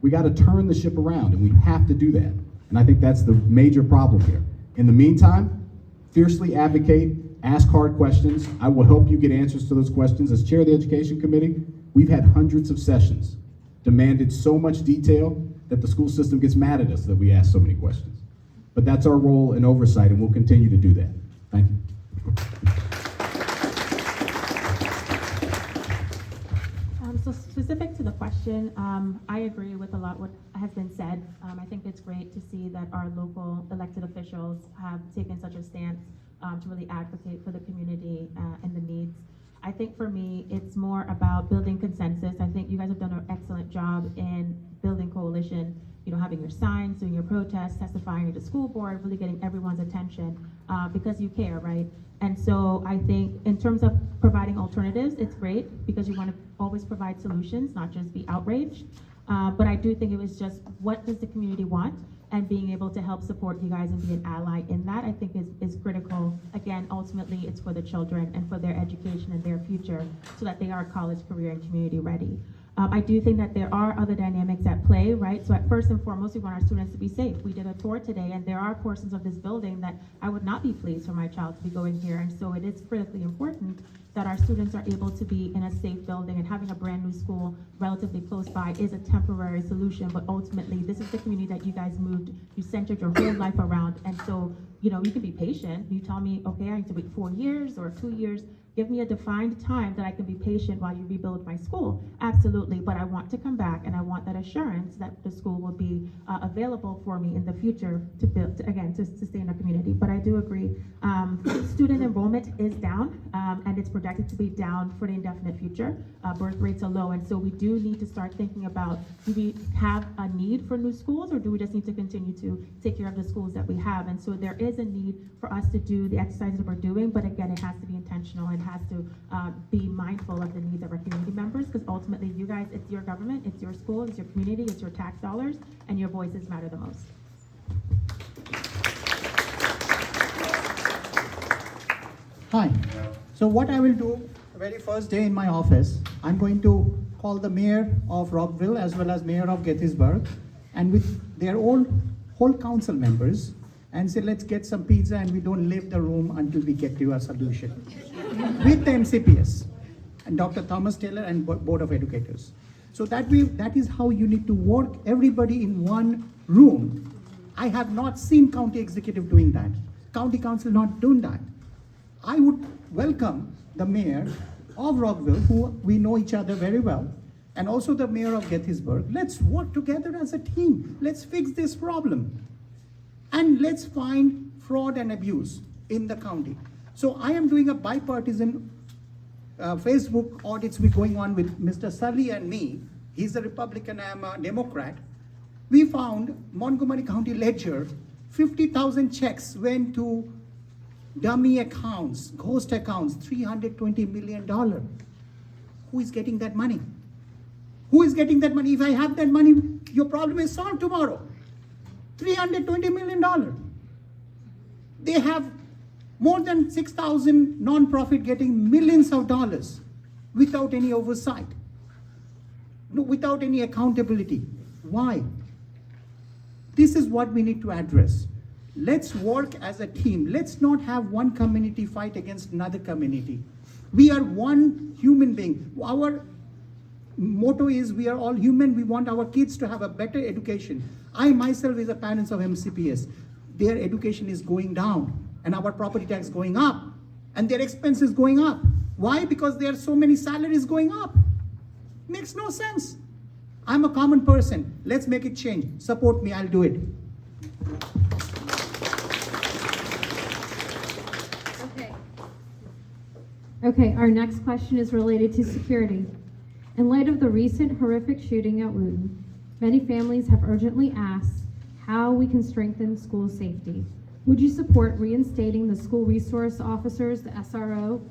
We got to turn the ship around, and we have to do that. And I think that's the major problem here. In the meantime, fiercely advocate, ask hard questions. I will help you get answers to those questions. As chair of the education committee, we've had hundreds of sessions, demanded so much detail that the school system gets mad at us that we ask so many questions. But that's our role in oversight, and we'll continue to do that. Thank you. So specific to the question, I agree with a lot what has been said. I think it's great to see that our local elected officials have taken such a stance to really advocate for the community and the needs. I think for me, it's more about building consensus. I think you guys have done an excellent job in building coalition, having your signs, doing your protests, testifying at the school board, really getting everyone's attention because you care, right? And so I think in terms of providing alternatives, it's great because you want to always provide solutions, not just be outraged. But I do think it was just, what does the community want? And being able to help support you guys and be an ally in that, I think is critical. Again, ultimately, it's for the children and for their education and their future so that they are college, career, and community ready. I do think that there are other dynamics at play, right? So first and foremost, we want our students to be safe. We did a tour today, and there are portions of this building that I would not be pleased for my child to be going here. And so it is critically important that our students are able to be in a safe building, and having a brand new school relatively close by is a temporary solution, but ultimately this is the community that you guys moved, you centered your whole life around, and so you know, you can be patient. You tell me, okay, I need to wait 4 years or 2 years. Give me a defined time that I can be patient while you rebuild my school. Absolutely, but I want to come back and I want that assurance that the school will be available for me in the future to build, to stay in the community. But I do agree, student enrollment is down and it's projected to be down for the indefinite future. Birth rates are low, and so we do need to start thinking about, do we have a need for new schools, or do we just need to continue to take care of the schools that we have? And so there is a need for us to do the exercises that we're doing, but again, it has to be intentional and has to be mindful of the needs of our community members, because ultimately you guys, it's your government, it's your school, it's your community, it's your tax dollars, and your voices matter the most. Hi. So what I will do the very first day in my office, I'm going to call the mayor of Rockville as well as mayor of Gettysburg, and with their own whole council members, and say, let's get some pizza and we don't leave the room until we get to a solution. With the MCPS and Dr. Thomas Taylor and Board of Educators. So that is how you need to work, everybody in one room. I have not seen county executive doing that, county council not doing that. I would welcome the mayor of Rockville, who we know each other very well, and also the mayor of Gettysburg. Let's work together as a team. Let's fix this problem. And let's find fraud and abuse in the county. So I am doing a bipartisan Facebook audits going on with Mr. Sully and me. He's a Republican, I'm a Democrat. We found Montgomery County Ledger, 50,000 checks went to dummy accounts, ghost accounts, $320 million. Who is getting that money? Who is getting that money? If I have that money, your problem is solved tomorrow. $320 million. They have more than 6,000 nonprofit getting millions of dollars without any oversight, without any accountability. Why? This is what we need to address. Let's work as a team. Let's not have one community fight against another community. We are one human being. Our motto is, we are all human. We want our kids to have a better education. I myself is a parent of MCPS. Their education is going down and our property tax going up and their expenses going up. Why? Because there are so many salaries going up. Makes no sense. I'm a common person. Let's make it change. Support me, I'll do it. Okay, our next question is related to security. In light of the recent horrific shooting at Wootton, many families have urgently asked how we can strengthen school safety. Would you support reinstating the school resource officers, the SRO,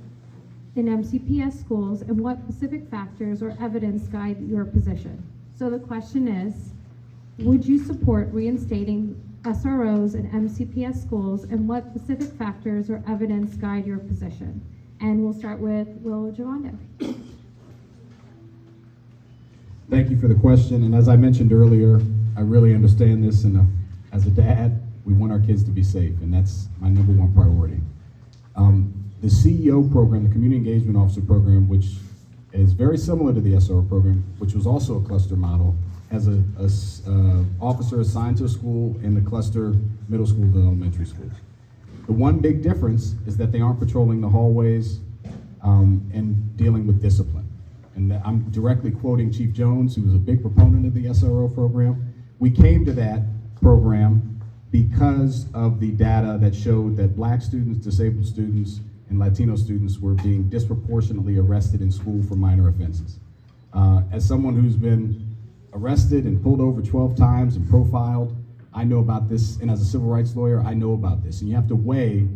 in MCPS schools, and what specific factors or evidence guide your position? So the question is, would you support reinstating SROs in MCPS schools, and what specific factors or evidence guide your position? And we'll start with Will Giovando. Thank you for the question, and as I mentioned earlier, I really understand this, and as a dad, we want our kids to be safe, and that's my number one priority. The CEO program, the Community Engagement Officer program, which is very similar to the SRO program, which was also a cluster model, has a officer assigned to a school in the cluster middle school to elementary schools. The one big difference is that they aren't patrolling the hallways and dealing with discipline. And I'm directly quoting Chief Jones, who was a big proponent of the SRO program. We came to that program because of the data that showed that Black students, disabled students, and Latino students were being disproportionately arrested in school for minor offenses. As someone who's been arrested and pulled over 12 times and profiled, I know about this, and as a civil rights lawyer, I know about this. And you have to weigh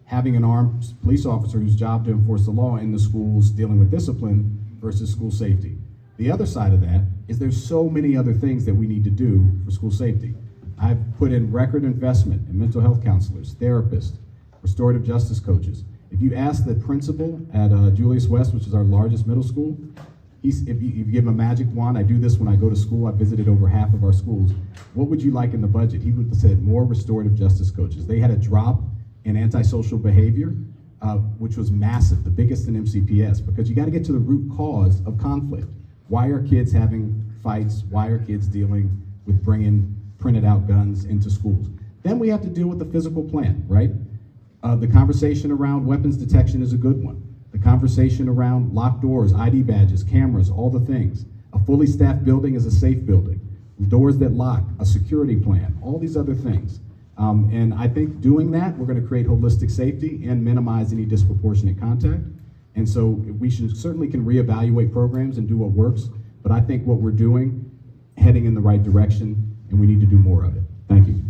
having an armed police officer whose job to enforce the law in the schools dealing with discipline versus school safety. The other side of that is there's so many other things that we need to do for school safety. I've put in record investment in mental health counselors, therapists, restorative justice coaches. If you ask the principal at Julius West, which is our largest middle school, if you give him a magic wand, I do this when I go to school, I visited over half of our schools. What would you like in the budget? He would have said more restorative justice coaches. They had a drop in antisocial behavior, which was massive, the biggest in MCPS, because you got to get to the root cause of conflict. Why are kids having fights? Why are kids dealing with bringing printed out guns into schools? Then we have to deal with the physical plan, right? The conversation around weapons detection is a good one. The conversation around locked doors, ID badges, cameras, all the things. A fully staffed building is a safe building. Doors that lock, a security plan, all these other things. And I think doing that, we're gonna create holistic safety and minimize any disproportionate contact. And so we certainly can reevaluate programs and do what works, but I think what we're doing, heading in the right direction, and we need to do more of it. Thank you.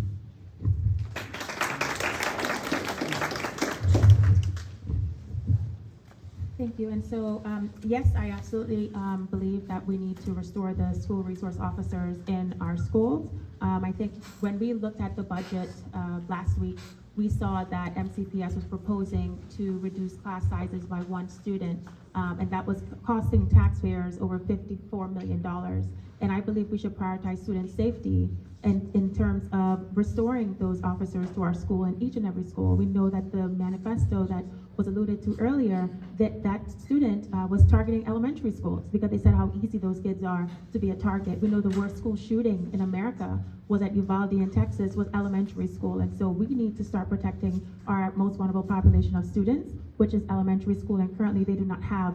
Thank you. And so, yes, I absolutely believe that we need to restore the school resource officers in our schools. I think when we looked at the budget last week, we saw that MCPS was proposing to reduce class sizes by 1 student, and that was costing taxpayers over $54 million. And I believe we should prioritize student safety and in terms of restoring those officers to our school in each and every school. We know that the manifesto that was alluded to earlier, that student was targeting elementary schools because they said how easy those kids are to be a target. We know the worst school shooting in America was at Uvalde in Texas, was elementary school. And so we need to start protecting our most vulnerable population of students, which is elementary school, and currently they do not have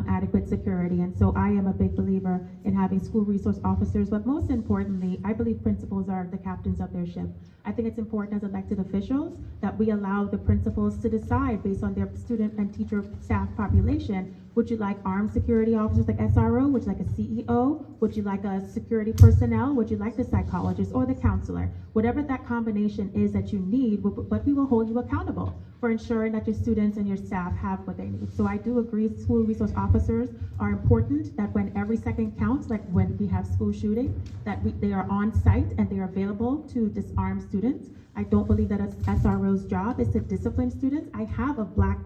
adequate security. And so I am a big believer in having school resource officers, but most importantly, I believe principals are the captains of their ship. I think it's important as elected officials that we allow the principals to decide based on their student and teacher staff population. Would you like armed security officers like SRO? Would you like a CEO? Would you like a security personnel? Would you like the psychologist or the counselor? Whatever that combination is that you need, but we will hold you accountable for ensuring that your students and your staff have what they need. So I do agree school resource officers are important, that when every second counts, like when we have school shooting, that they are on site and they are available to disarm students. I don't believe that a SRO's job is to discipline students. I have a Black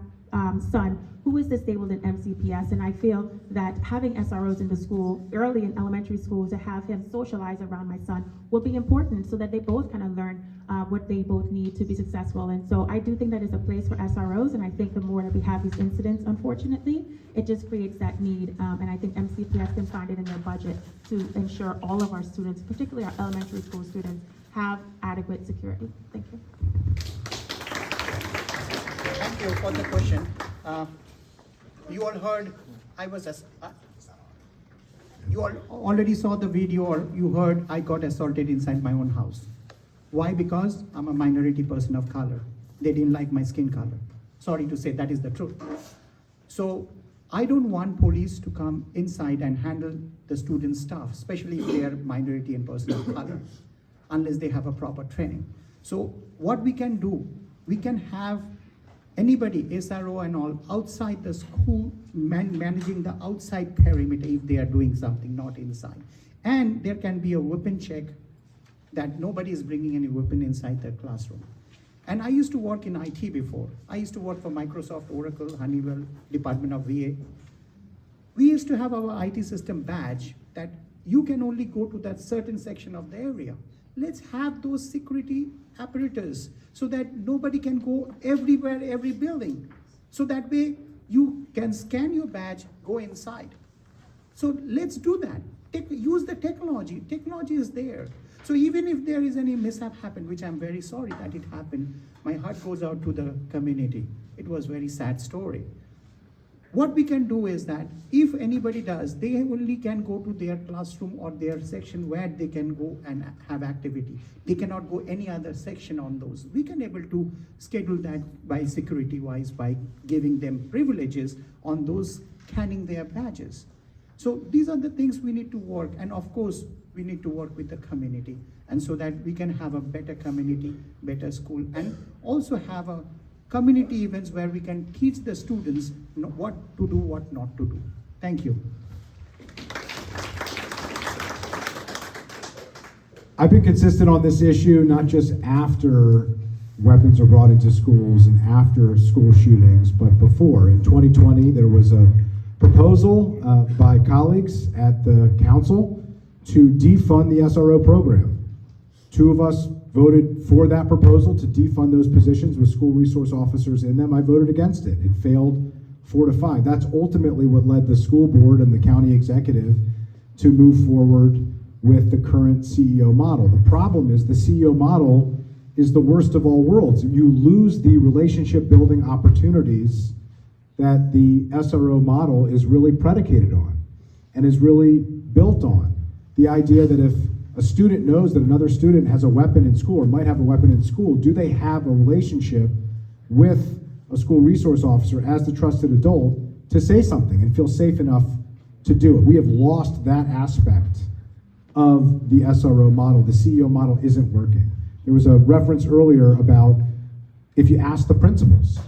son who is disabled in MCPS, and I feel that having SROs in the school early in elementary school to have him socialize around my son will be important so that they both kind of learn what they both need to be successful. And so I do think that is a place for SROs, and I think the more that we have these incidents, unfortunately, it just creates that need, and I think MCPS can find it in their budget to ensure all of our students, particularly our elementary school students, have adequate security. Thank you. Thank you for the question. You all heard, you all already saw the video, or you heard I got assaulted inside my own house. Why? Because I'm a minority person of color. They didn't like my skin color. Sorry to say, that is the truth. So I don't want police to come inside and handle the student stuff, especially if they are minority and person of color, unless they have a proper training. So what we can do, we can have anybody, SRO and all, outside the school, managing the outside perimeter if they are doing something, not inside. And there can be a weapon check that nobody is bringing any weapon inside the classroom. And I used to work in IT before. I used to work for Microsoft, Oracle, Honeywell, Department of VA. We used to have our IT system badge that you can only go to that certain section of the area. Let's have those security apparatus so that nobody can go everywhere, every building. So that way you can scan your badge, go inside. So let's do that. Use the technology. Technology is there. So even if there is any mishap happened, which I'm very sorry that it happened, my heart goes out to the community. It was a very sad story. What we can do is that if anybody does, they only can go to their classroom or their section where they can go and have activity. They cannot go any other section on those. We can able to schedule that by security wise, by giving them privileges on those scanning their badges. So these are the things we need to work, and of course, we need to work with the community, and so that we can have a better community, better school, and also have a community events where we can teach the students what to do, what not to do. Thank you. I've been consistent on this issue, not just after weapons are brought into schools and after school shootings, but before. In 2020, there was a proposal by colleagues at the council to defund the SRO program. Two of us voted for that proposal to defund those positions with school resource officers in them. I voted against it. It failed 4-5. That's ultimately what led the school board and the county executive to move forward with the current CEO model. The problem is the CEO model is the worst of all worlds. You lose the relationship building opportunities that the SRO model is really predicated on and is really built on. The idea that if a student knows that another student has a weapon in school or might have a weapon in school, do they have a relationship with a school resource officer as the trusted adult to say something and feel safe enough to do it? We have lost that aspect of the SRO model. The CEO model isn't working. There was a reference earlier about if you ask the principals.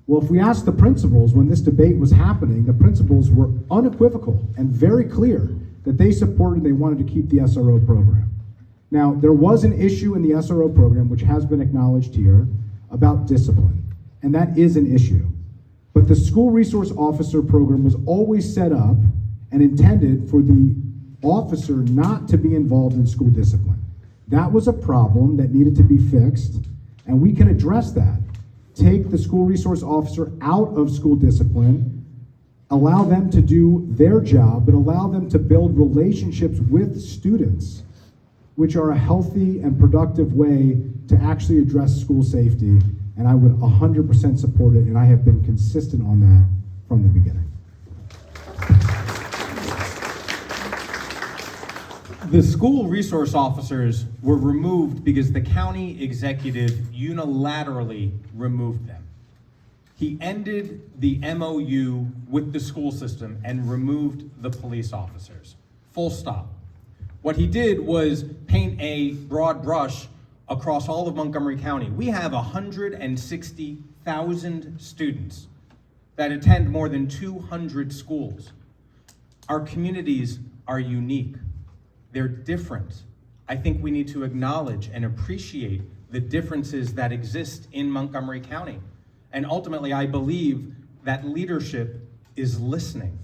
Well, if we asked the principals when this debate was happening, the principals were unequivocal and very clear that they supported, they wanted to keep the SRO program. Now, there was an issue in the SRO program, which has been acknowledged here, about discipline, and that is an issue. But the school resource officer program was always set up and intended for the officer not to be involved in school discipline. That was a problem that needed to be fixed, and we can address that. Take the school resource officer out of school discipline, allow them to do their job, but allow them to build relationships with students, which are a healthy and productive way to actually address school safety. And I would 100% support it, and I have been consistent on that from the beginning. The school resource officers were removed because the county executive unilaterally removed them. He ended the MOU with the school system and removed the police officers. Full stop. What he did was paint a broad brush across all of Montgomery County. We have 160,000 students that attend more than 200 schools. Our communities are unique. They're different. I think we need to acknowledge and appreciate the differences that exist in Montgomery County. And ultimately, I believe that leadership is listening.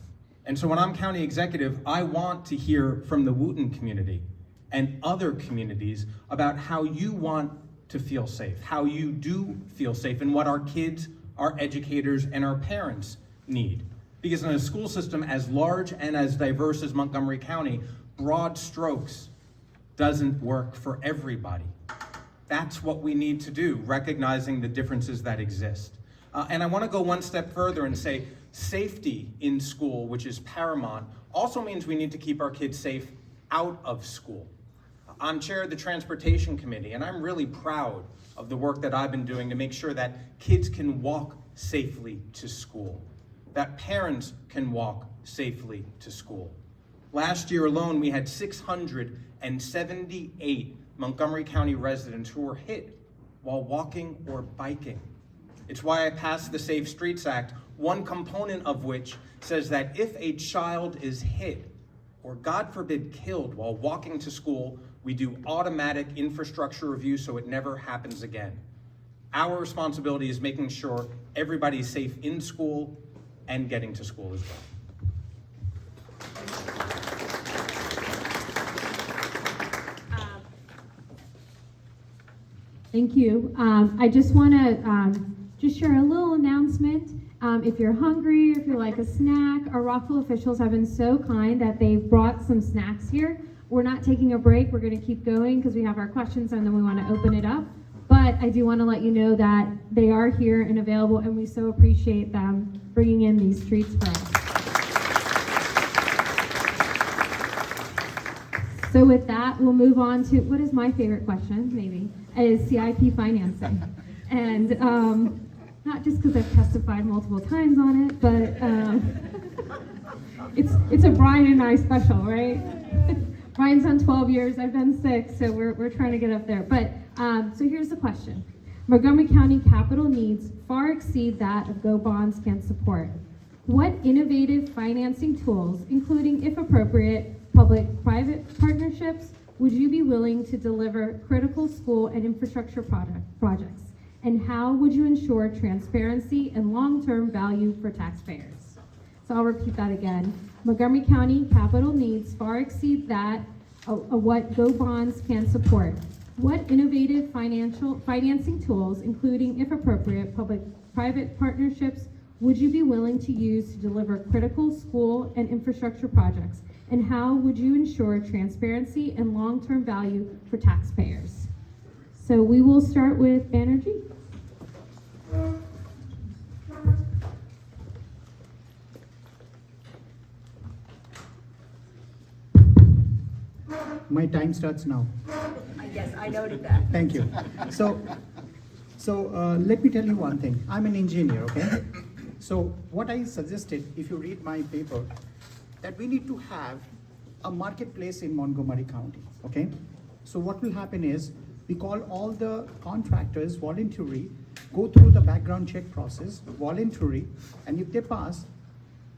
And so when I'm county executive, I want to hear from the Wootton community and other communities about how you want to feel safe, how you do feel safe, and what our kids, our educators, and our parents need. Because in a school system as large and as diverse as Montgomery County, broad strokes doesn't work for everybody. That's what we need to do, recognizing the differences that exist. And I want to go one step further and say safety in school, which is paramount, also means we need to keep our kids safe out of school. I'm chair of the Transportation Committee, and I'm really proud of the work that I've been doing to make sure that kids can walk safely to school, that parents can walk safely to school. Last year alone, we had 678 Montgomery County residents who were hit while walking or biking. It's why I passed the Safe Streets Act, one component of which says that if a child is hit or, God forbid, killed while walking to school, we do automatic infrastructure review so it never happens again. Our responsibility is making sure everybody's safe in school and getting to school as well. Thank you. I just want to just share a little announcement. If you're hungry, or if you like a snack, our Rockville officials have been so kind that they've brought some snacks here. We're not taking a break. We're going to keep going because we have our questions and then we want to open it up. But I do want to let you know that they are here and available, and we so appreciate them bringing in these treats for us. So with that, we'll move on to what is my favorite question, maybe, is CIP financing. And not just because I've testified multiple times on it, but it's a Brian and I special, right? Brian's done 12 years, I've done 6, so we're trying to get up there. But so here's the question. Montgomery County capital needs far exceed that of Go Bonds can support. What innovative financing tools, including, if appropriate, public-private partnerships, would you be willing to deliver critical school and infrastructure projects? And how would you ensure transparency and long-term value for taxpayers? So I'll repeat that again. Montgomery County capital needs far exceed that of what Go Bonds can support. What innovative financing tools, including, if appropriate, public-private partnerships, would you be willing to use to deliver critical school and infrastructure projects? And how would you ensure transparency and long-term value for taxpayers? So we will start with Banerjee. My time starts now. Yes, I noted that. Thank you. So let me tell you one thing. I'm an engineer, okay? So what I suggested, if you read my paper, that we need to have a marketplace in Montgomery County, okay? So what will happen is, we call all the contractors voluntary, go through the background check process, voluntary, and if they pass,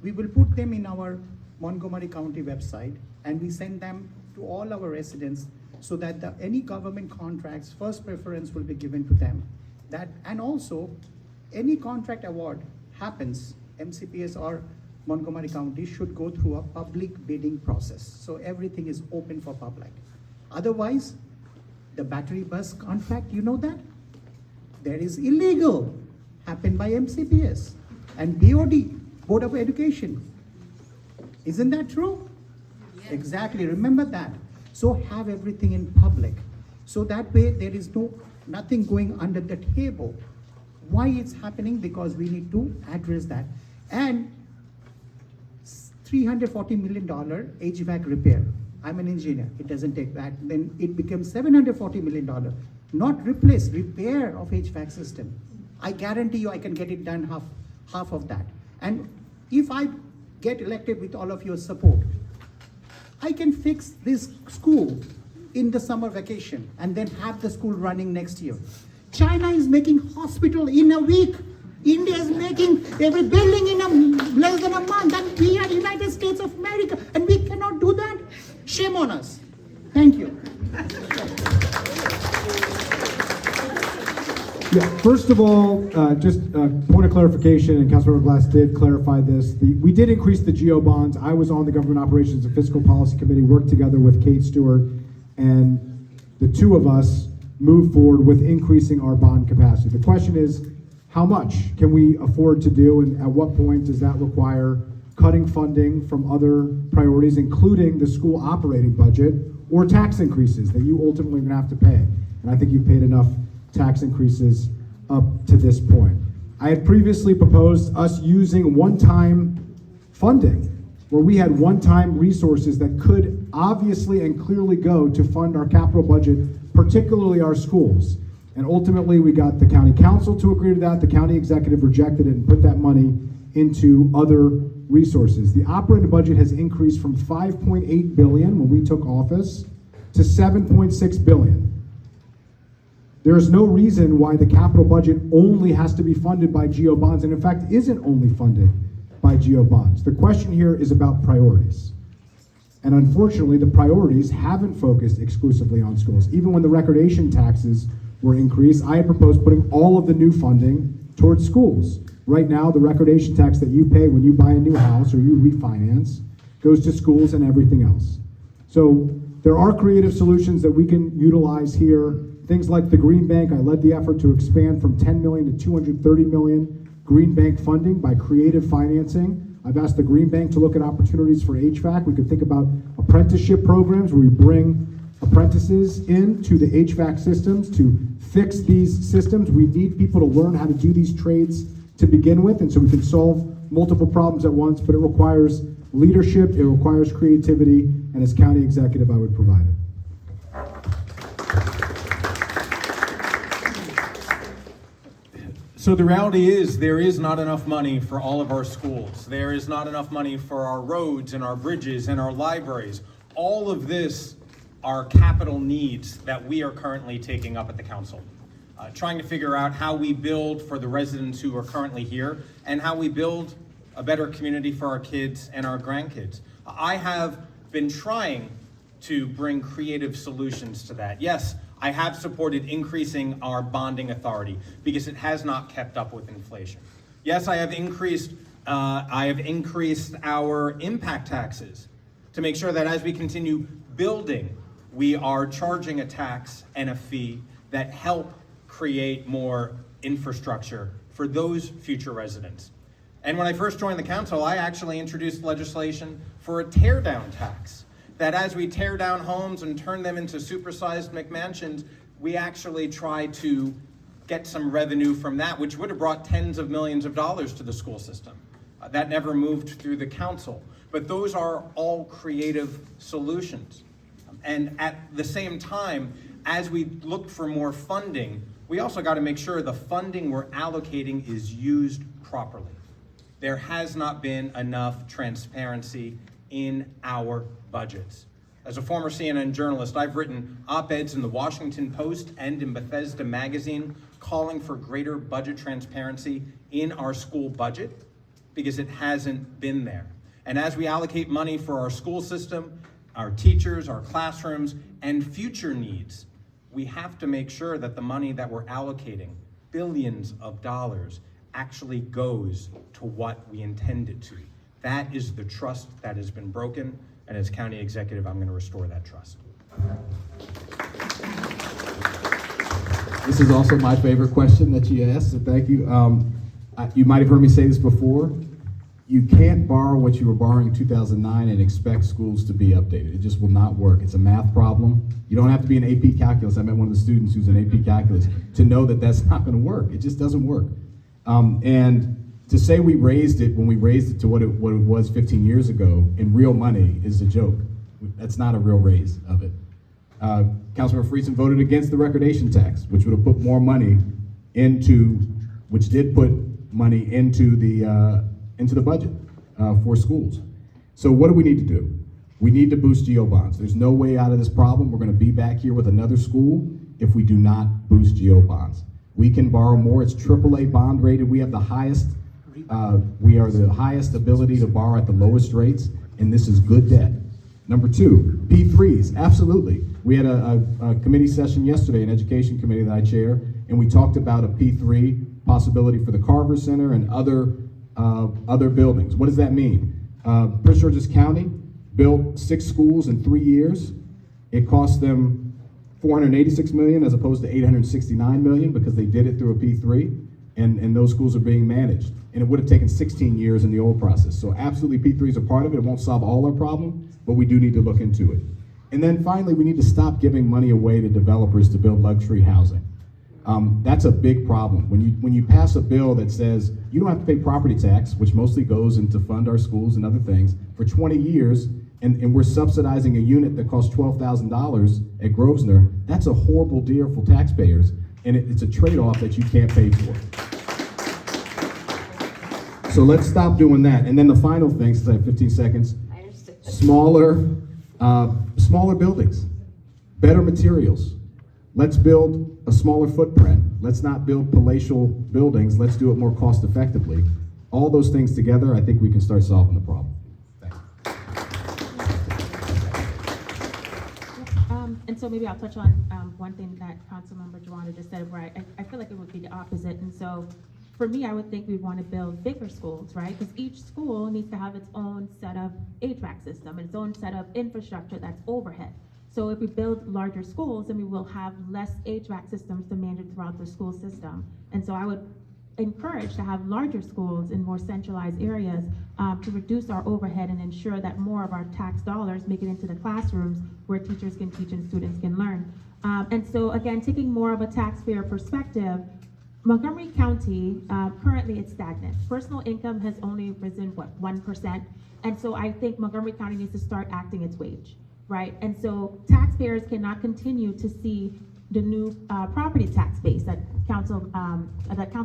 we will put them in our Montgomery County website, and we send them to all our residents so that any government contracts, first preference will be given to them. And also, any contract award happens, MCPS or Montgomery County should go through a public bidding process. So everything is open for public. Otherwise, the battery bus contract, you know that? That is illegal, happened by MCPS and BOD, Board of Education. Isn't that true? Exactly, remember that. So have everything in public. So that way there is nothing going under the table. Why it's happening? Because we need to address that. And $340 million HVAC repair. I'm an engineer, it doesn't take that. Then it becomes $740 million. Not replace, repair of HVAC system. I guarantee you I can get it done half of that. And if I get elected with all of your support, I can fix this school in the summer vacation and then have the school running next year. China is making hospital in a week. India is making every building in less than a month, and we are United States of America, and we cannot do that. Shame on us. Thank you. Yeah, first of all, just a point of clarification, and Councilmember Glass did clarify this. We did increase the GO bonds. I was on the Government Operations and Fiscal Policy Committee, worked together with Kate Stewart, and the two of us moved forward with increasing our bond capacity. The question is, how much can we afford to do, and at what point does that require cutting funding from other priorities, including the school operating budget, or tax increases that you ultimately are going to have to pay? And I think you've paid enough tax increases up to this point. I had previously proposed us using one-time funding, where we had one-time resources that could obviously and clearly go to fund our capital budget, particularly our schools. And ultimately, we got the county council to agree to that. The county executive rejected it and put that money into other resources. The operating budget has increased from $5.8 billion when we took office to $7.6 billion. There is no reason why the capital budget only has to be funded by GO bonds, and in fact isn't only funded by GO bonds. The question here is about priorities. And unfortunately, the priorities haven't focused exclusively on schools. Even when the recordation taxes were increased, I had proposed putting all of the new funding towards schools. Right now, the recordation tax that you pay when you buy a new house or you refinance goes to schools and everything else. So there are creative solutions that we can utilize here. Things like the Green Bank. I led the effort to expand from $10 million to $230 million Green Bank funding by creative financing. I've asked the Green Bank to look at opportunities for HVAC. We could think about apprenticeship programs where we bring apprentices into the HVAC systems to fix these systems. We need people to learn how to do these trades to begin with, and so we can solve multiple problems at once, but it requires leadership, it requires creativity, and as county executive, I would provide it. So the reality is there is not enough money for all of our schools. There is not enough money for our roads and our bridges and our libraries. All of this are capital needs that we are currently taking up at the council. Trying to figure out how we build for the residents who are currently here and how we build a better community for our kids and our grandkids. I have been trying to bring creative solutions to that. Yes, I have supported increasing our bonding authority because it has not kept up with inflation. Yes, I have increased our impact taxes to make sure that as we continue building, we are charging a tax and a fee that help create more infrastructure for those future residents. And when I first joined the council, I actually introduced legislation for a tear-down tax, that as we tear down homes and turn them into supersized McMansions, we actually tried to get some revenue from that, which would have brought tens of millions of dollars to the school system. That never moved through the council. But those are all creative solutions. And at the same time, as we look for more funding, we also got to make sure the funding we're allocating is used properly. There has not been enough transparency in our budgets. As a former CNN journalist, I've written op-eds in the Washington Post and in Bethesda Magazine calling for greater budget transparency in our school budget because it hasn't been there. And as we allocate money for our school system, our teachers, our classrooms, and future needs, we have to make sure that the money that we're allocating, billions of dollars, actually goes to what we intend it to. That is the trust that has been broken, and as county executive, I'm going to restore that trust. This is also my favorite question that you asked, so thank you. You might have heard me say this before. You can't borrow what you were borrowing in 2009 and expect schools to be updated. It just will not work. It's a math problem. You don't have to be an AP calculus. I met one of the students who's an AP calculus to know that that's not going to work. It just doesn't work. And to say we raised it when we raised it to what it was 15 years ago in real money is a joke. That's not a real raise of it. Councilmember Friesen voted against the recordation tax, which would have put more money into, which did put money into the budget for schools. So what do we need to do? We need to boost GO bonds. There's no way out of this problem. We're going to be back here with another school if we do not boost GO bonds. We can borrow more. It's AAA bond rated. We have the highest. We are the highest ability to borrow at the lowest rates, and this is good debt. Number two, P3s, absolutely. We had a committee session yesterday, an education committee that I chair, and we talked about a P3 possibility for the Carver Center and other buildings. What does that mean? Prince George's County built 6 schools in 3 years. It cost them $486 million as opposed to $869 million because they did it through a P3, and those schools are being managed. And it would have taken 16 years in the old process. So absolutely P3s are part of it. It won't solve all our problems, but we do need to look into it. And then finally, we need to stop giving money away to developers to build luxury housing. That's a big problem. When you pass a bill that says you don't have to pay property tax, which mostly goes into fund our schools and other things, for 20 years, and we're subsidizing a unit that costs $12,000 at Grosvenor, that's a horrible deal for taxpayers, and it's a trade-off that you can't pay for. So let's stop doing that. And then the final thing, since I have 15 seconds, smaller buildings, better materials. Let's build a smaller footprint. Let's not build palatial buildings. Let's do it more cost effectively. All those things together, I think we can start solving the problem. And so maybe I'll touch on one thing that Councilmember Joanna just said, where I feel like it would be the opposite. And so for me, I would think we want to build bigger schools, right? Because each school needs to have its own set of HVAC system, its own set of infrastructure that's overhead. So if we build larger schools, then we will have less HVAC systems to manage throughout the school system. And so I would encourage to have larger schools in more centralized areas to reduce our overhead and ensure that more of our tax dollars make it into the classrooms where teachers can teach and students can learn. And so again, taking more of a taxpayer perspective, Montgomery County, currently it's stagnant. Personal income has only risen, 1%? And so I think Montgomery County needs to start acting its wage, right? And so taxpayers cannot continue to see the new property tax base that Council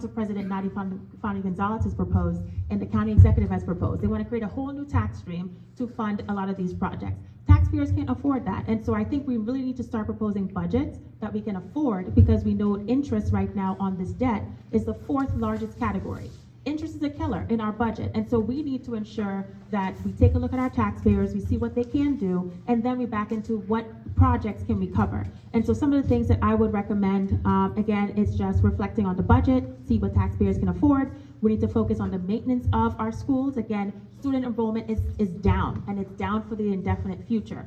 President Nadia Fani Gonzalez has proposed and the county executive has proposed. They want to create a whole new tax stream to fund a lot of these projects. Taxpayers can't afford that. And so I think we really need to start proposing budgets that we can afford, because we know interest right now on this debt is the 4th largest category. Interest is a killer in our budget. And so we need to ensure that we take a look at our taxpayers, we see what they can do, and then we back into what projects can we cover. And so some of the things that I would recommend, again, is just reflecting on the budget, see what taxpayers can afford. We need to focus on the maintenance of our schools. Again, student enrollment is down, and it's down for the indefinite future.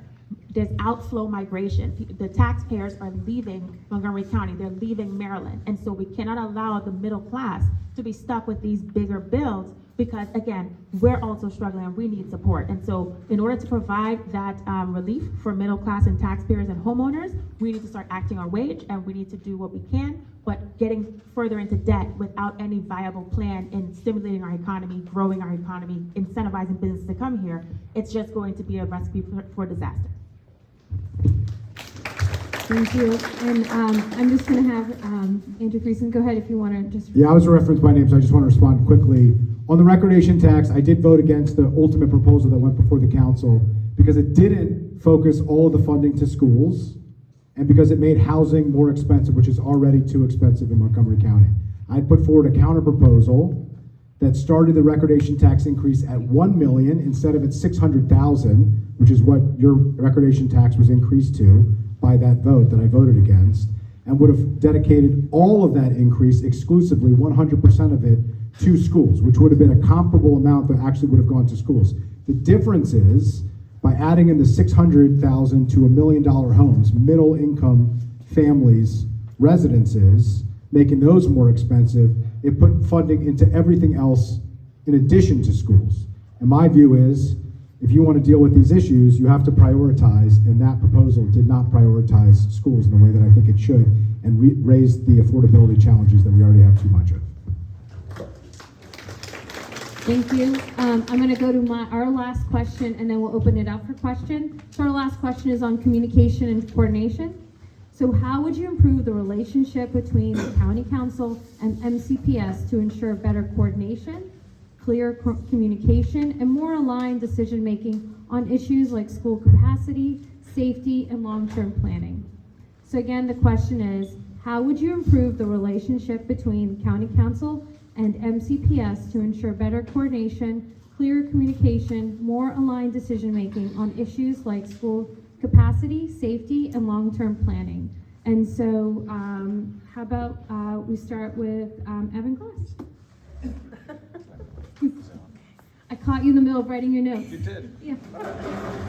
there's outflow migration. The taxpayers are leaving Montgomery County, they're leaving Maryland. And so we cannot allow the middle class to be stuck with these bigger bills because, again, we're also struggling and we need support. And so in order to provide that relief for middle class and taxpayers and homeowners, we need to start acting our wage and we need to do what we can, but getting further into debt without any viable plan in stimulating our economy, growing our economy, incentivizing businesses to come here, it's just going to be a recipe for disaster. Thank you. And I'm just going to have Andrew Friesen go ahead if you want to just. Yeah, I was referenced by name, so I just want to respond quickly. On the recordation tax, I did vote against the ultimate proposal that went before the council because it didn't focus all of the funding to schools and because it made housing more expensive, which is already too expensive in Montgomery County. I put forward a counter proposal that started the recordation tax increase at $1 million instead of at $600,000, which is what your recordation tax was increased to by that vote that I voted against, and would have dedicated all of that increase exclusively, 100% of it, to schools, which would have been a comparable amount that actually would have gone to schools. The difference is, by adding in the $600,000 to $1 million homes, middle income families, residences, making those more expensive, it put funding into everything else in addition to schools. And my view is, if you want to deal with these issues, you have to prioritize, and that proposal did not prioritize schools in the way that I think it should, and raise the affordability challenges that we already have too much of. Thank you. I'm going to go to our last question, and then we'll open it up for questions. So our last question is on communication and coordination. So how would you improve the relationship between the County Council and MCPS to ensure better coordination, clear communication, and more aligned decision-making on issues like school capacity, safety, and long-term planning? So again, the question is, how would you improve the relationship between County Council and MCPS to ensure better coordination, clear communication, more aligned decision-making on issues like school capacity, safety, and long-term planning? And so how about we start with Evan Glass. I caught you in the middle of writing your notes. You did. Yeah,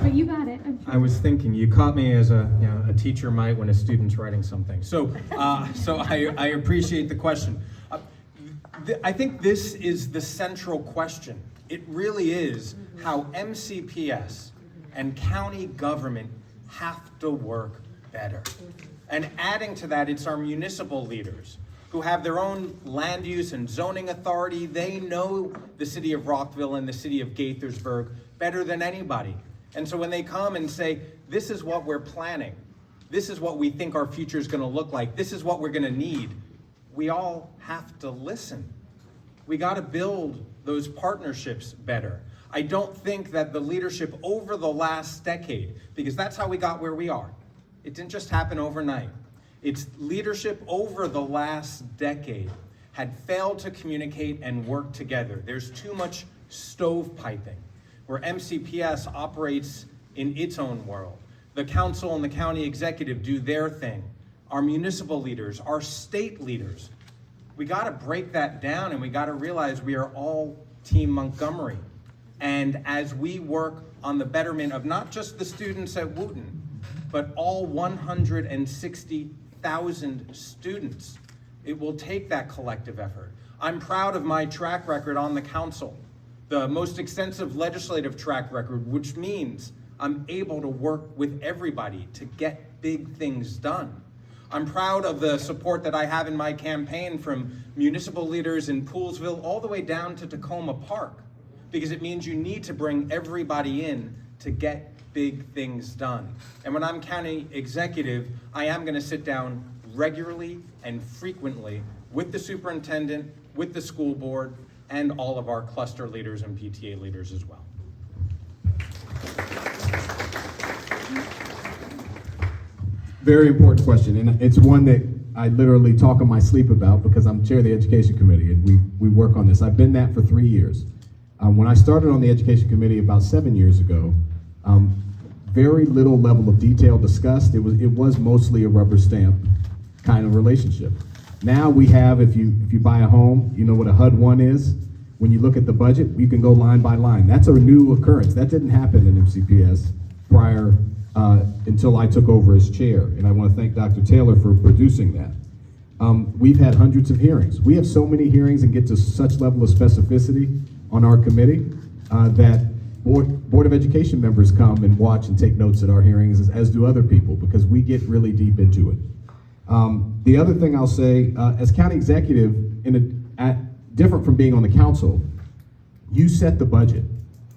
but you got it. I'm sure. I was thinking, you caught me as a teacher might when a student's writing something. So I appreciate the question. I think this is the central question. It really is how MCPS and county government have to work better. And adding to that, it's our municipal leaders who have their own land use and zoning authority. They know the city of Rockville and the city of Gaithersburg better than anybody. And so when they come and say, this is what we're planning, this is what we think our future is going to look like, this is what we're going to need, we all have to listen. We got to build those partnerships better. I don't think that the leadership over the last decade, because that's how we got where we are. It didn't just happen overnight. It's leadership over the last decade had failed to communicate and work together. There's too much stovepiping, where MCPS operates in its own world. The council and the county executive do their thing. Our municipal leaders, our state leaders. We got to break that down, and we got to realize we are all Team Montgomery. And as we work on the betterment of not just the students at Wootton, but all 160,000 students, it will take that collective effort. I'm proud of my track record on the council, the most extensive legislative track record, which means I'm able to work with everybody to get big things done. I'm proud of the support that I have in my campaign from municipal leaders in Poolsville all the way down to Tacoma Park, because it means you need to bring everybody in to get big things done. And when I'm county executive, I am going to sit down regularly and frequently with the superintendent, with the school board, and all of our cluster leaders and PTA leaders as well. Very important question, and it's one that I literally talk in my sleep about because I'm chair of the education committee, and we work on this. I've been that for 3 years. When I started on the education committee about 7 years ago, very little level of detail discussed. It was mostly a rubber stamp kind of relationship. Now we have, if you buy a home, you know what a HUD-1 is. When you look at the budget, you can go line by line. That's a new occurrence. That didn't happen in MCPS prior until I took over as chair. And I want to thank Dr. Taylor for producing that. We've had hundreds of hearings. We have so many hearings and get to such level of specificity on our committee that Board of Education members come and watch and take notes at our hearings, as do other people, because we get really deep into it. The other thing I'll say, as county executive, different from being on the council, you set the budget.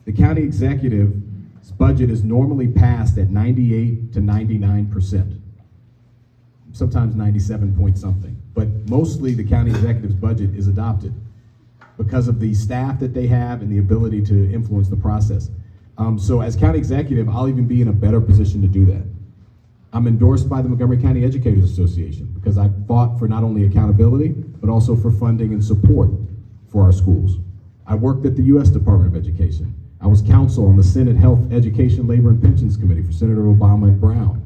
The county executive's budget is normally passed at 98 to 99%. Sometimes 97 point something, but mostly the county executive's budget is adopted because of the staff that they have and the ability to influence the process. So as county executive, I'll even be in a better position to do that. I'm endorsed by the Montgomery County Educators Association because I fought for not only accountability, but also for funding and support for our schools. I worked at the U.S. Department of Education. I was counsel on the Senate Health, Education, Labor, and Pensions Committee for Senator Obama and Brown.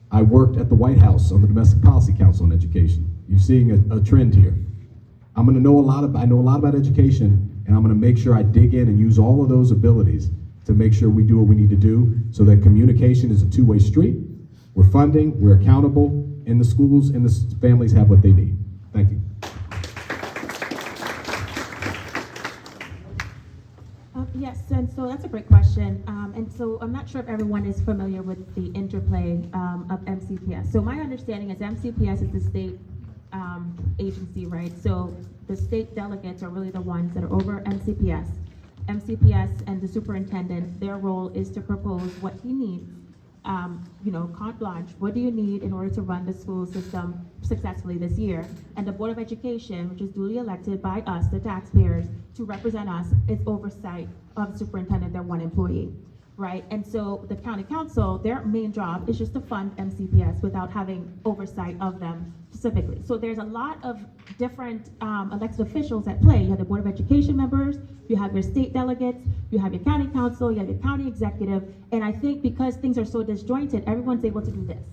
I worked at the White House on the Domestic Policy Council on Education. You're seeing a trend here. I know a lot about education, and I'm gonna make sure I dig in and use all of those abilities to make sure we do what we need to do so that communication is a two-way street. We're funding, we're accountable, and the schools and the families have what they need. Thank you. Yes, and so that's a great question. And so I'm not sure if everyone is familiar with the interplay of MCPS. So my understanding is MCPS is the state agency, right? So the state delegates are really the ones that are over MCPS. MCPS and the superintendent, their role is to propose what he needs. Carte blanche, what do you need in order to run the school system successfully this year? And the Board of Education, which is duly elected by us, the taxpayers, to represent us, is oversight of the superintendent, their one employee, right? And so the county council, their main job is just to fund MCPS without having oversight of them specifically. So there's a lot of different elected officials at play. You have the Board of Education members, you have your state delegates, you have your county council, you have your county executive, and I think because things are so disjointed, everyone's able to do this,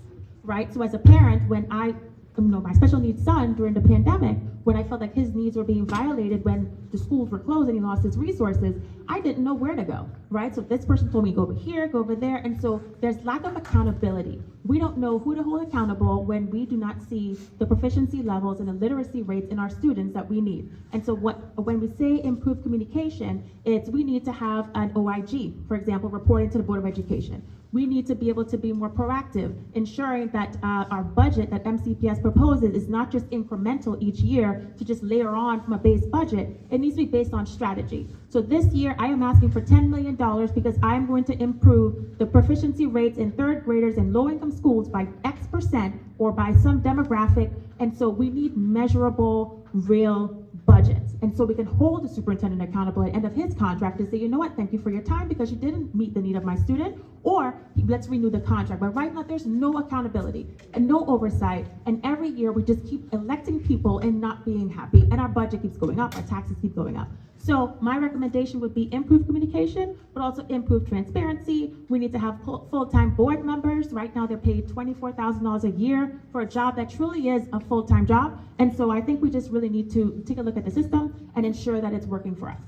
right? So as a parent, when my special needs son during the pandemic, when I felt like his needs were being violated when the schools were closed and he lost his resources, I didn't know where to go, right? So this person told me go over here, go over there, and so there's lack of accountability. We don't know who to hold accountable when we do not see the proficiency levels and the literacy rates in our students that we need. And so when we say improved communication, we need to have an OIG, for example, reporting to the Board of Education. We need to be able to be more proactive, ensuring that our budget that MCPS proposes is not just incremental each year to just layer on from a base budget. It needs to be based on strategy. So this year, I am asking for $10 million because I'm going to improve the proficiency rates in third graders in low-income schools by X% or by some demographic. And so we need measurable, real budgets. And so we can hold the superintendent accountable at the end of his contract and say, you know what, thank you for your time because you didn't meet the need of my student, or let's renew the contract. But right now there's no accountability and no oversight. And every year we just keep electing people and not being happy. And our budget keeps going up, our taxes keep going up. So my recommendation would be improved communication, but also improved transparency. We need to have full-time board members. Right now they're paid $24,000 a year for a job that truly is a full-time job. And so I think we just really need to take a look at the system and ensure that it's working for us.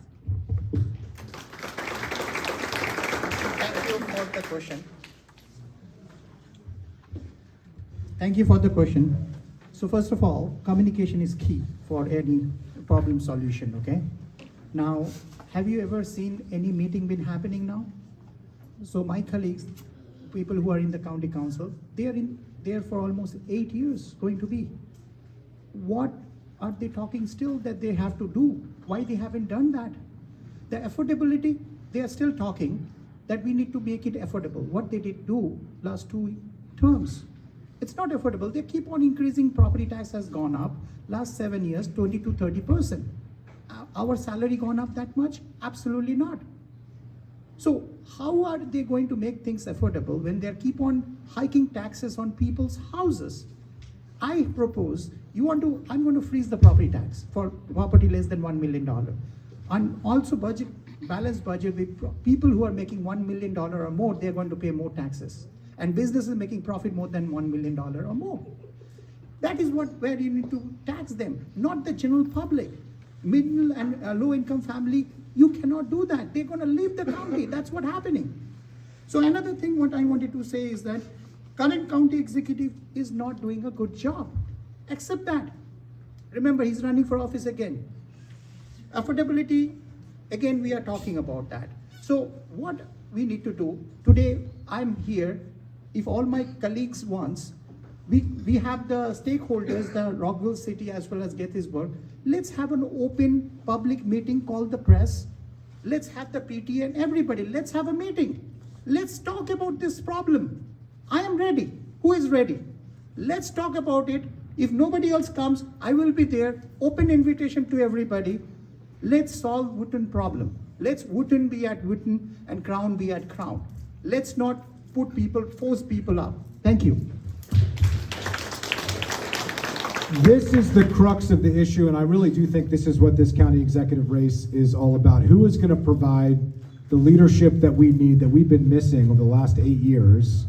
Thank you for the question. Thank you for the question. So first of all, communication is key for any problem solution, okay? Now, have you ever seen any meeting been happening now? So my colleagues, people who are in the county council, they are in there for almost 8 years, going to be. What are they talking still that they have to do? Why they haven't done that? The affordability, they are still talking that we need to make it affordable. What they did do last 2 terms. It's not affordable. They keep on increasing. Property tax has gone up. Last 7 years, 20 to 30%. Our salary gone up that much? Absolutely not. So how are they going to make things affordable when they keep on hiking taxes on people's houses? I propose, I'm going to freeze the property tax for property less than $1 million. And also balanced budget with people who are making $1 million or more, they're going to pay more taxes. And businesses making profit more than $1 million or more. That is where you need to tax them, not the general public. Middle and low income family, you cannot do that. They're going to leave the county. That's what's happening. So another thing what I wanted to say is that current county executive is not doing a good job. Accept that. Remember, he's running for office again. Affordability, again, we are talking about that. So what we need to do, today I'm here, if all my colleagues wants, we have the stakeholders, the Rockville City as well as Gettysburg. Let's have an open public meeting called the press. Let's have the PTA and everybody, let's have a meeting. Let's talk about this problem. I am ready. Who is ready? Let's talk about it. If nobody else comes, I will be there. Open invitation to everybody. Let's solve Wootton problem. Let's Wootton be at Wootton and Crown be at Crown. Let's not force people up. Thank you. This is the crux of the issue, and I really do think this is what this county executive race is all about. Who is going to provide the leadership that we need, that we've been missing over the last 8 years,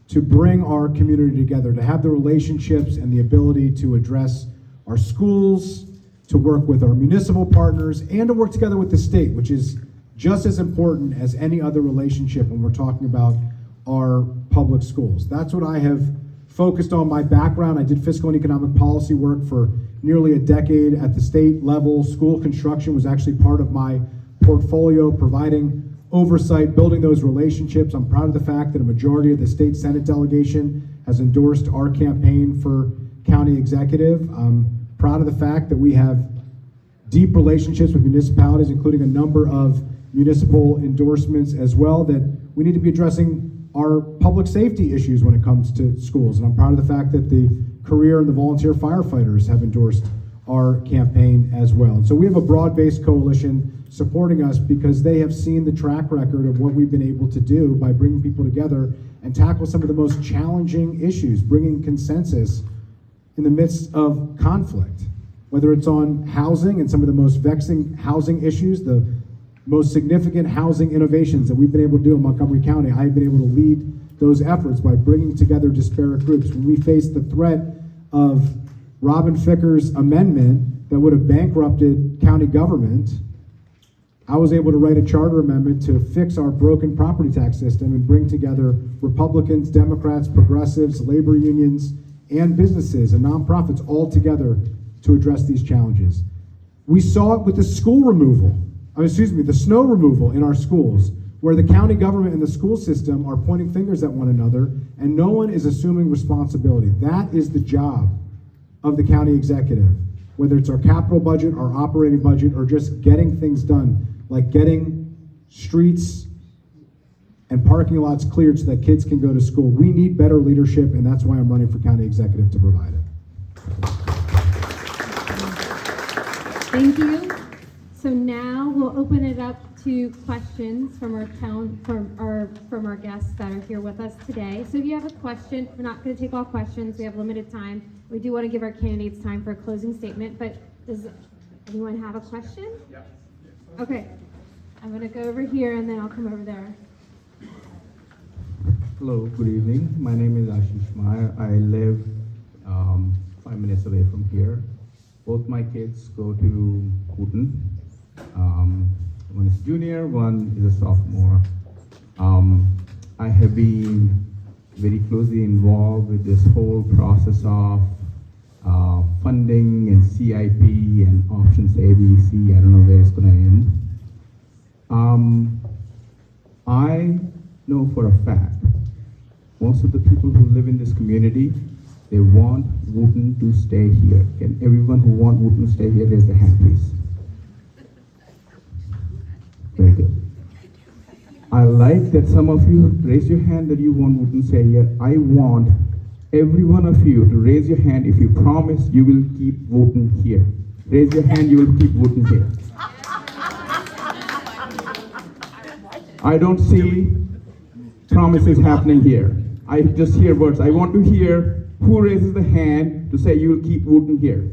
to bring our community together, to have the relationships and the ability to address our schools, to work with our municipal partners, and to work together with the state, which is just as important as any other relationship when we're talking about our public schools. That's what I have focused on. My background, I did fiscal and economic policy work for nearly a decade at the state level. School construction was actually part of my portfolio, providing oversight, building those relationships. I'm proud of the fact that a majority of the state Senate delegation has endorsed our campaign for county executive. I'm proud of the fact that we have deep relationships with municipalities, including a number of municipal endorsements as well, that we need to be addressing our public safety issues when it comes to schools. And I'm proud of the fact that the career and the volunteer firefighters have endorsed our campaign as well. And so we have a broad-based coalition supporting us because they have seen the track record of what we've been able to do by bringing people together and tackle some of the most challenging issues, bringing consensus in the midst of conflict, whether it's on housing and some of the most vexing housing issues, the most significant housing innovations that we've been able to do in Montgomery County. I've been able to lead those efforts by bringing together disparate groups. When we faced the threat of Robin Ficker's amendment that would have bankrupted county government, I was able to write a charter amendment to fix our broken property tax system and bring together Republicans, Democrats, progressives, labor unions, and businesses and nonprofits all together to address these challenges. We saw it with the the snow removal in our schools, where the county government and the school system are pointing fingers at one another and no one is assuming responsibility. That is the job of the county executive, whether it's our capital budget, our operating budget, or just getting things done, like getting streets and parking lots cleared so that kids can go to school. We need better leadership, and that's why I'm running for county executive to provide it. Thank you. So now we'll open it up to questions from our guests that are here with us today. So if you have a question, we're not going to take all questions. We have limited time. We do want to give our candidates time for a closing statement, but does anyone have a question? Yeah. Okay. I'm going to go over here and then I'll come over there. Hello, good evening. My name is Ashish Meyer. I live 5 minutes away from here. Both my kids go to Wootton. One is junior, one is a sophomore. I have been very closely involved with this whole process of funding and CIP and options ABC. I don't know where it's going to end. I know for a fact, most of the people who live in this community, they want Wootton to stay here. Can everyone who wants Wootton to stay here raise their hand, please? Very good. I like that some of you raise your hand that you want Wootton to stay here. I want every one of you to raise your hand if you promise you will keep Wootton here. Raise your hand, you will keep Wootton here. I don't see promises happening here. I just hear words. I want to hear who raises the hand to say you will keep Wootton here.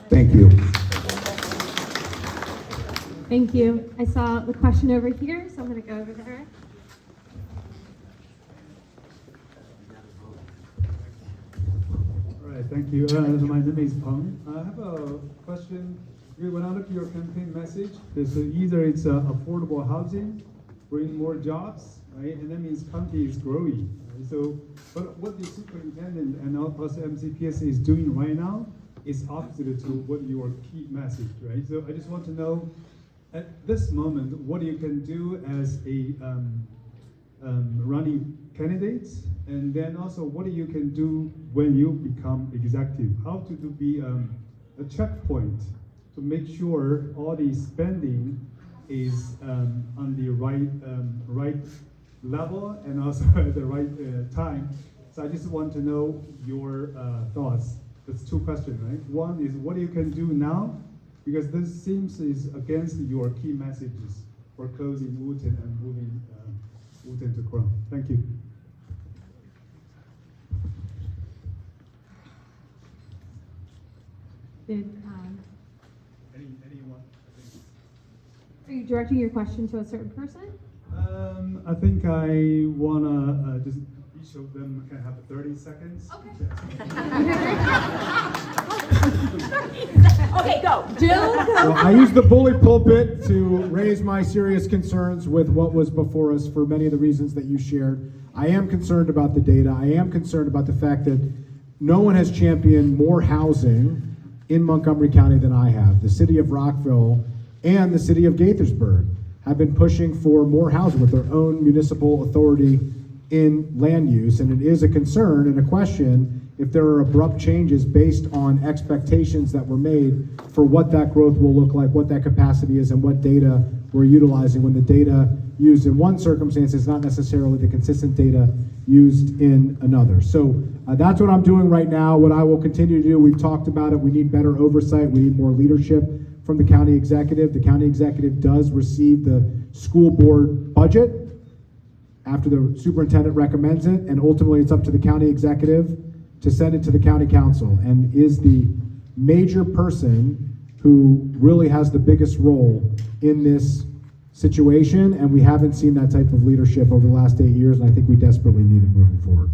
Thank you. Thank you. I saw the question over here, so I'm going to go over there. All right, thank you. My name is Peng. I have a question. When I look at your campaign message, there's either it's affordable housing bring more jobs, right? And that means county is growing. Right? So, but what the superintendent and also MCPSA is doing right now is opposite to what your key message, right? So I just want to know, at this moment, what you can do as a running candidate, and then also what you can do when you become executive. How to be a checkpoint to make sure all the spending is on the right level and also at the right time. So I just want to know your thoughts. That's two questions, right? One is what you can do now, because this seems is against your key messages for closing Wootton and moving Wootton to Chrome. Thank you. Anyone? Are you directing your question to a certain person? I think I wanna just each of them can have 30 seconds. Okay, go. Jill, go. Well, I used the bully pulpit to raise my serious concerns with what was before us for many of the reasons that you shared. I am concerned about the data. I am concerned about the fact that no one has championed more housing in Montgomery County than I have. The city of Rockville and the city of Gaithersburg have been pushing for more housing with their own municipal authority in land use, and it is a concern and a question if there are abrupt changes based on expectations that were made for what that growth will look like, what that capacity is, and what data we're utilizing when the data used in one circumstance is not necessarily the consistent data used in another. So that's what I'm doing right now. What I will continue to do, we've talked about it, we need better oversight, we need more leadership from the county executive. The county executive does receive the school board budget after the superintendent recommends it, and ultimately it's up to the county executive to send it to the county council, and is the major person who really has the biggest role in this situation, and we haven't seen that type of leadership over the last 8 years, and I think we desperately need it moving forward.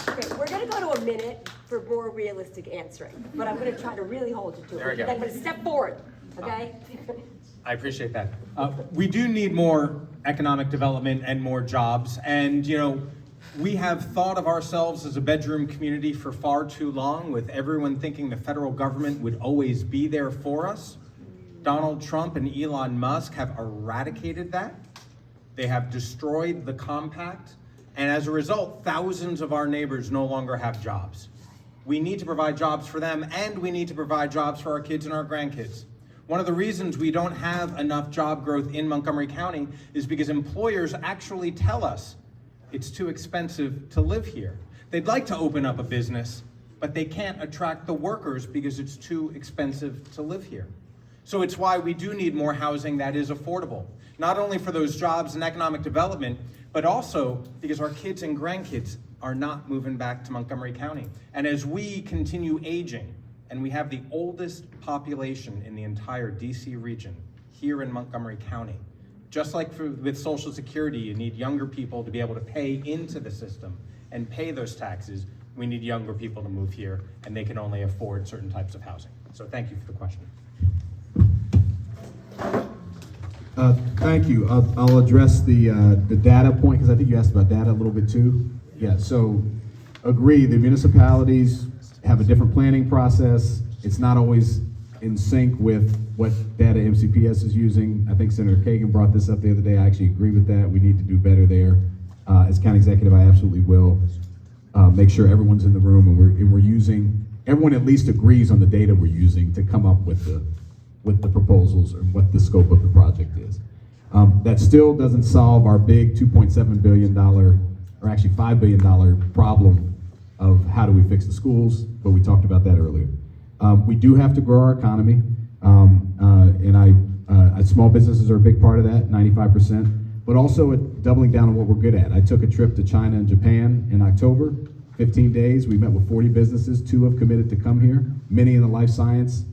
Okay, we're gonna go to a minute for more realistic answering, but I'm gonna try to really hold you to it. There we go. Then I'm gonna step forward, okay? I appreciate that. We do need more economic development and more jobs. And, you know, we have thought of ourselves as a bedroom community for far too long, with everyone thinking the federal government would always be there for us. Donald Trump and Elon Musk have eradicated that. They have destroyed the compact. And as a result, thousands of our neighbors no longer have jobs. We need to provide jobs for them, and we need to provide jobs for our kids and our grandkids. One of the reasons we don't have enough job growth in Montgomery County is because employers actually tell us it's too expensive to live here. They'd like to open up a business, but they can't attract the workers because it's too expensive to live here. So it's why we do need more housing that is affordable, not only for those jobs and economic development, but also because our kids and grandkids are not moving back to Montgomery County. And as we continue aging, and we have the oldest population in the entire DC region here in Montgomery County. Just like with Social Security, you need younger people to be able to pay into the system and pay those taxes. We need younger people to move here, and they can only afford certain types of housing. So thank you for the question. Thank you. I'll address the data point, because I think you asked about data a little bit too. Yeah, so agree, the municipalities have a different planning process. It's not always in sync with what data MCPS is using. I think Senator Kagan brought this up the other day. I actually agree with that. We need to do better there. As county executive, I absolutely will make sure everyone's in the room and we're using, everyone at least agrees on the data we're using to come up with the proposals and what the scope of the project is. That still doesn't solve our big $2.7 billion, or actually $5 billion problem of how do we fix the schools, but we talked about that earlier. We do have to grow our economy, and small businesses are a big part of that, 95%, but also doubling down on what we're good at. I took a trip to China and Japan in October, 15 days. We met with 40 businesses, 2 have committed to come here, many in the life science,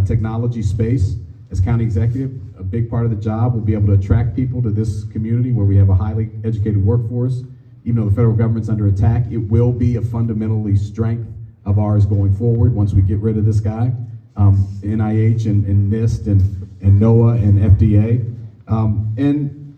technology space. As county executive, a big part of the job will be able to attract people to this community where we have a highly educated workforce. Even though the federal government's under attack, it will be a fundamentally strength of ours going forward once we get rid of this guy. NIH and NIST and and NOAA and FDA.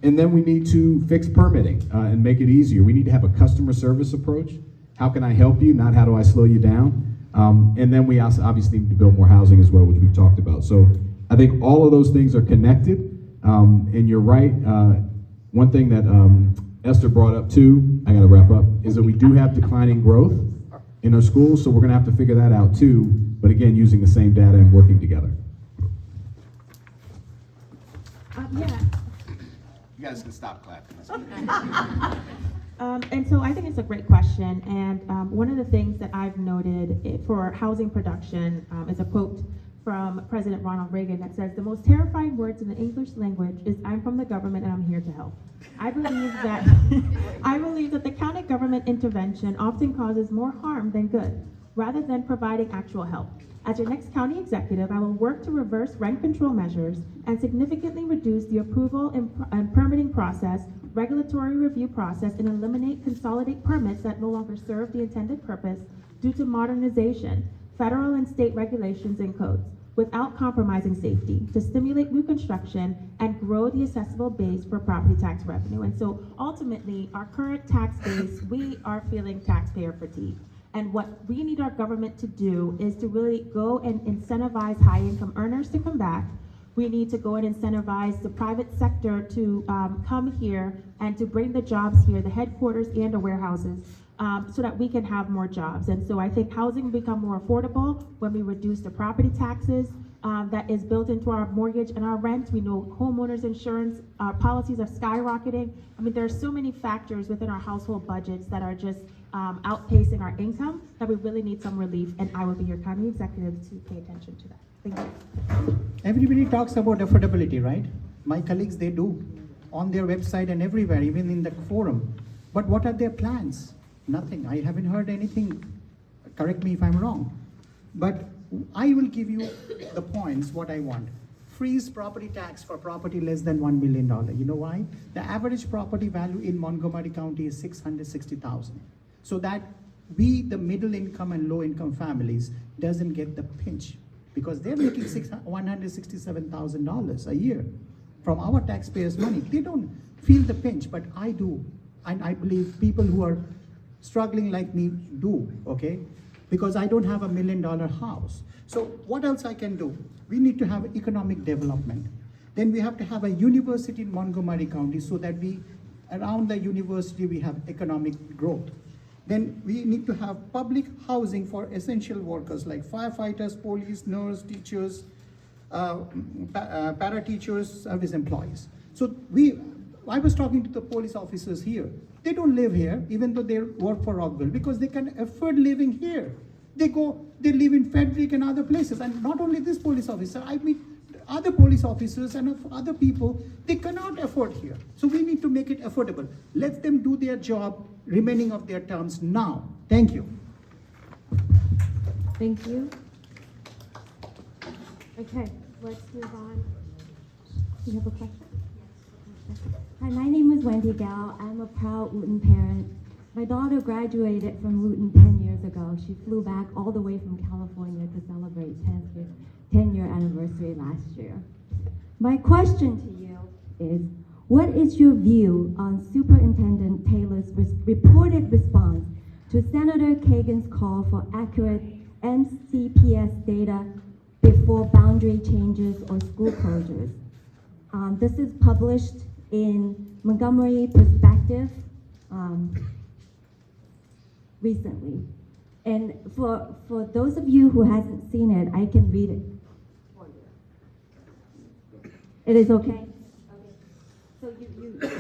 And then we need to fix permitting and make it easier. We need to have a customer service approach. How can I help you? Not how do I slow you down? And then we also obviously need to build more housing as well, which we've talked about. So I think all of those things are connected. And you're right. One thing that Esther brought up too, I gotta wrap up, is that we do have declining growth in our schools. So we're gonna have to figure that out too. But again, using the same data and working together. Yeah. You guys can stop clapping. And so I think it's a great question. And one of the things that I've noted for housing production is a quote from President Ronald Reagan that says, "The most terrifying words in the English language is 'I'm from the government and I'm here to help.'" I believe that the county government intervention often causes more harm than good, rather than providing actual help. As your next county executive, I will work to reverse rent control measures and significantly reduce the approval and permitting process, regulatory review process, and eliminate consolidate permits that no longer serve the intended purpose due to modernization, federal and state regulations and codes, without compromising safety, to stimulate new construction and grow the assessable base for property tax revenue. And so ultimately, our current tax base, we are feeling taxpayer fatigue. And what we need our government to do is to really go and incentivize high-income earners to come back. We need to go and incentivize the private sector to come here and to bring the jobs here, the headquarters and the warehouses, so that we can have more jobs. And so I think housing will become more affordable when we reduce the property taxes that is built into our mortgage and our rent. We know homeowners insurance policies are skyrocketing. I mean, there are so many factors within our household budgets that are just outpacing our income that we really need some relief, and I will be your county executive to pay attention to that. Thank you. Everybody talks about affordability, right? My colleagues, they do on their website and everywhere, even in the forum. But what are their plans? Nothing. I haven't heard anything. Correct me if I'm wrong. But I will give you the points, what I want. Freeze property tax for property less than $1 million. You know why? The average property value in Montgomery County is $660,000. So that we, the middle income and low income families, doesn't get the pinch, because they're making $167,000 a year from our taxpayers' money. They don't feel the pinch, but I do. And I believe people who are struggling like me do, okay? Because I don't have $1 million house. So what else I can do? We need to have economic development. Then we have to have a university in Montgomery County so that around the university we have economic growth. Then we need to have public housing for essential workers like firefighters, police, nurse, teachers, para-teachers, service employees. So I was talking to the police officers here. They don't live here, even though they work for Rockville, because they can afford living here. They live in Frederick and other places. And not only this police officer, I meet other police officers and other people, they cannot afford here. So we need to make it affordable. Let them do their job, remaining of their terms now. Thank you. Thank you. Okay, let's move on. You have a question? Hi, my name is Wendy Gao. I'm a proud Wootton parent. My daughter graduated from Wootton 10 years ago. She flew back all the way from California to celebrate 10-year anniversary last year. My question to you is, what is your view on Superintendent Taylor's reported response to Senator Kagan's call for accurate NCPS data before boundary changes or school closures? This is published in Montgomery Perspective recently. And for those of you who hasn't seen it, I can read it for you. It is okay? So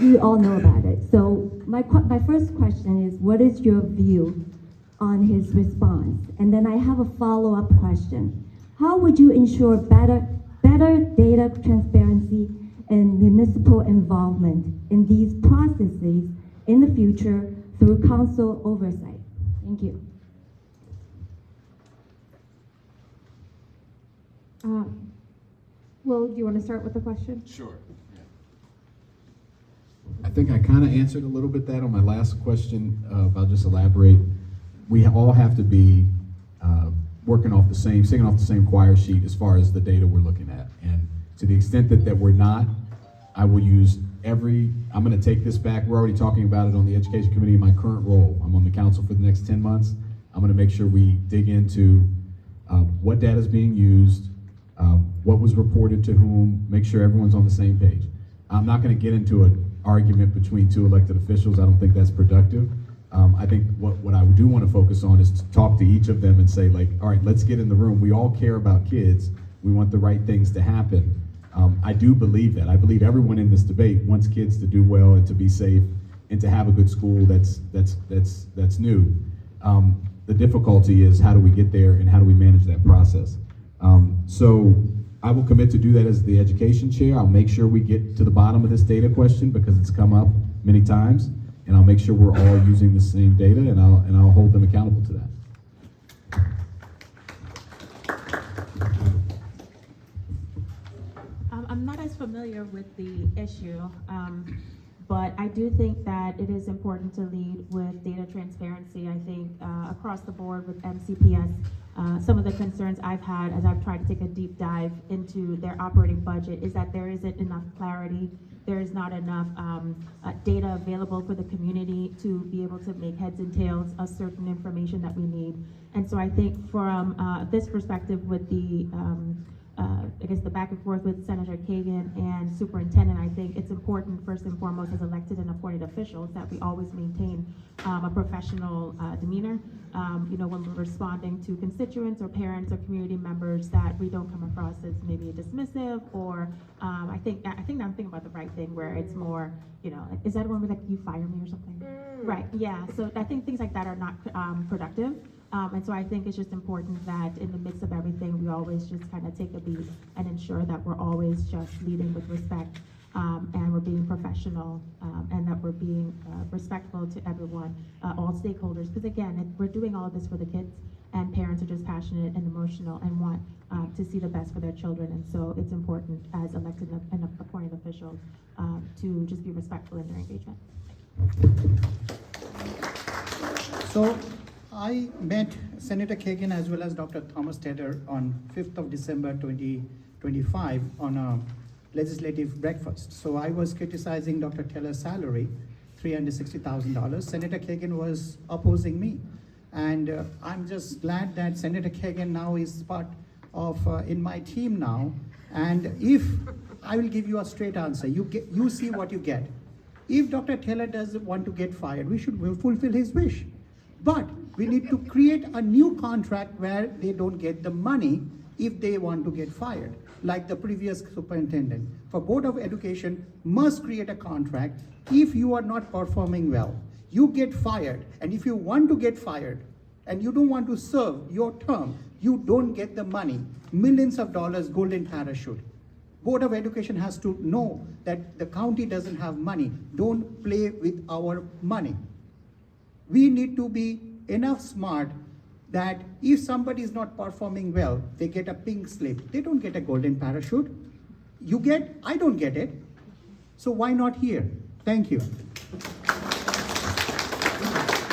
you all know about it. So my first question is, what is your view on his response? And then I have a follow-up question. How would you ensure better data transparency and municipal involvement in these processes in the future through council oversight? Thank you. Will, do you want to start with the question? Sure. I think I kind of answered a little bit that on my last question. I'll just elaborate. We all have to be singing off the same choir sheet as far as the data we're looking at. And To the extent that we're not, I will use I'm gonna take this back. We're already talking about it on the Education Committee in my current role. I'm on the council for the next 10 months. I'm gonna make sure we dig into what data is being used, what was reported to whom, make sure everyone's on the same page. I'm not gonna get into an argument between two elected officials. I don't think that's productive. I think what I do wanna focus on is to talk to each of them and say, like, all right, let's get in the room. We all care about kids. We want the right things to happen. I do believe that. I believe everyone in this debate wants kids to do well and to be safe and to have a good school that's new. The difficulty is how do we get there and how do we manage that process? So I will commit to do that as the education chair. I'll make sure we get to the bottom of this data question because it's come up many times, and I'll make sure we're all using the same data, and I'll hold them accountable to that. I'm not as familiar with the issue, but I do think that it is important to lead with data transparency. I think across the board with MCPS, some of the concerns I've had as I've tried to take a deep dive into their operating budget is that there isn't enough clarity. There is not enough data available for the community to be able to make heads and tails of certain information that we need. And so I think from this perspective with the I guess the back and forth with Senator Kagan and Superintendent, I think it's important first and foremost as elected and appointed officials that we always maintain a professional demeanor. You know, when we're responding to constituents or parents or community members, that we don't come across as maybe dismissive or I think I'm thinking about the right thing where it's more, you know, is that one where like you fire me or something? Right, yeah, so I think things like that are not productive. And so I think it's just important that in the midst of everything, we always just kind of take a beat and ensure that we're always just leading with respect and we're being professional and that we're being respectful to everyone, all stakeholders. Because again, we're doing all of this for the kids, and parents are just passionate and emotional and want to see the best for their children. And so it's important as elected and appointed officials to just be respectful in their engagement. So I met Senator Kagan as well as Dr. Thomas Tedder on 5th of December 2025 on a legislative breakfast. So I was criticizing Dr. Teller's salary, $360,000. Senator Kagan was opposing me. And I'm just glad that Senator Kagan now is part of in my team now. And if I will give you a straight answer, you see what you get. If Dr. Teller doesn't want to get fired, we'll fulfill his wish. But we need to create a new contract where they don't get the money if they want to get fired, like the previous superintendent. For Board of Education must create a contract. If you are not performing well, you get fired. And if you want to get fired and you don't want to serve your term, you don't get the money. Millions of dollars golden parachute. Board of Education has to know that the county doesn't have money. Don't play with our money. We need to be enough smart that if somebody is not performing well, they get a pink slip. They don't get a golden parachute. You get, I don't get it. So why not here? Thank you.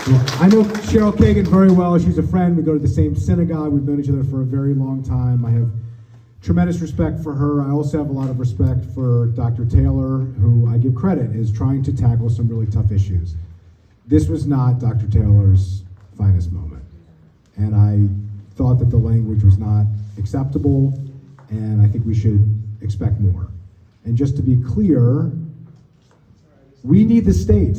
Well, I know Cheryl Kagan very well. She's a friend. We go to the same synagogue. We've known each other for a very long time. I have tremendous respect for her. I also have a lot of respect for Dr. Taylor, who I give credit is trying to tackle some really tough issues. This was not Dr. Taylor's finest moment. And I thought that the language was not acceptable, and I think we should expect more. And just to be clear, we need the state.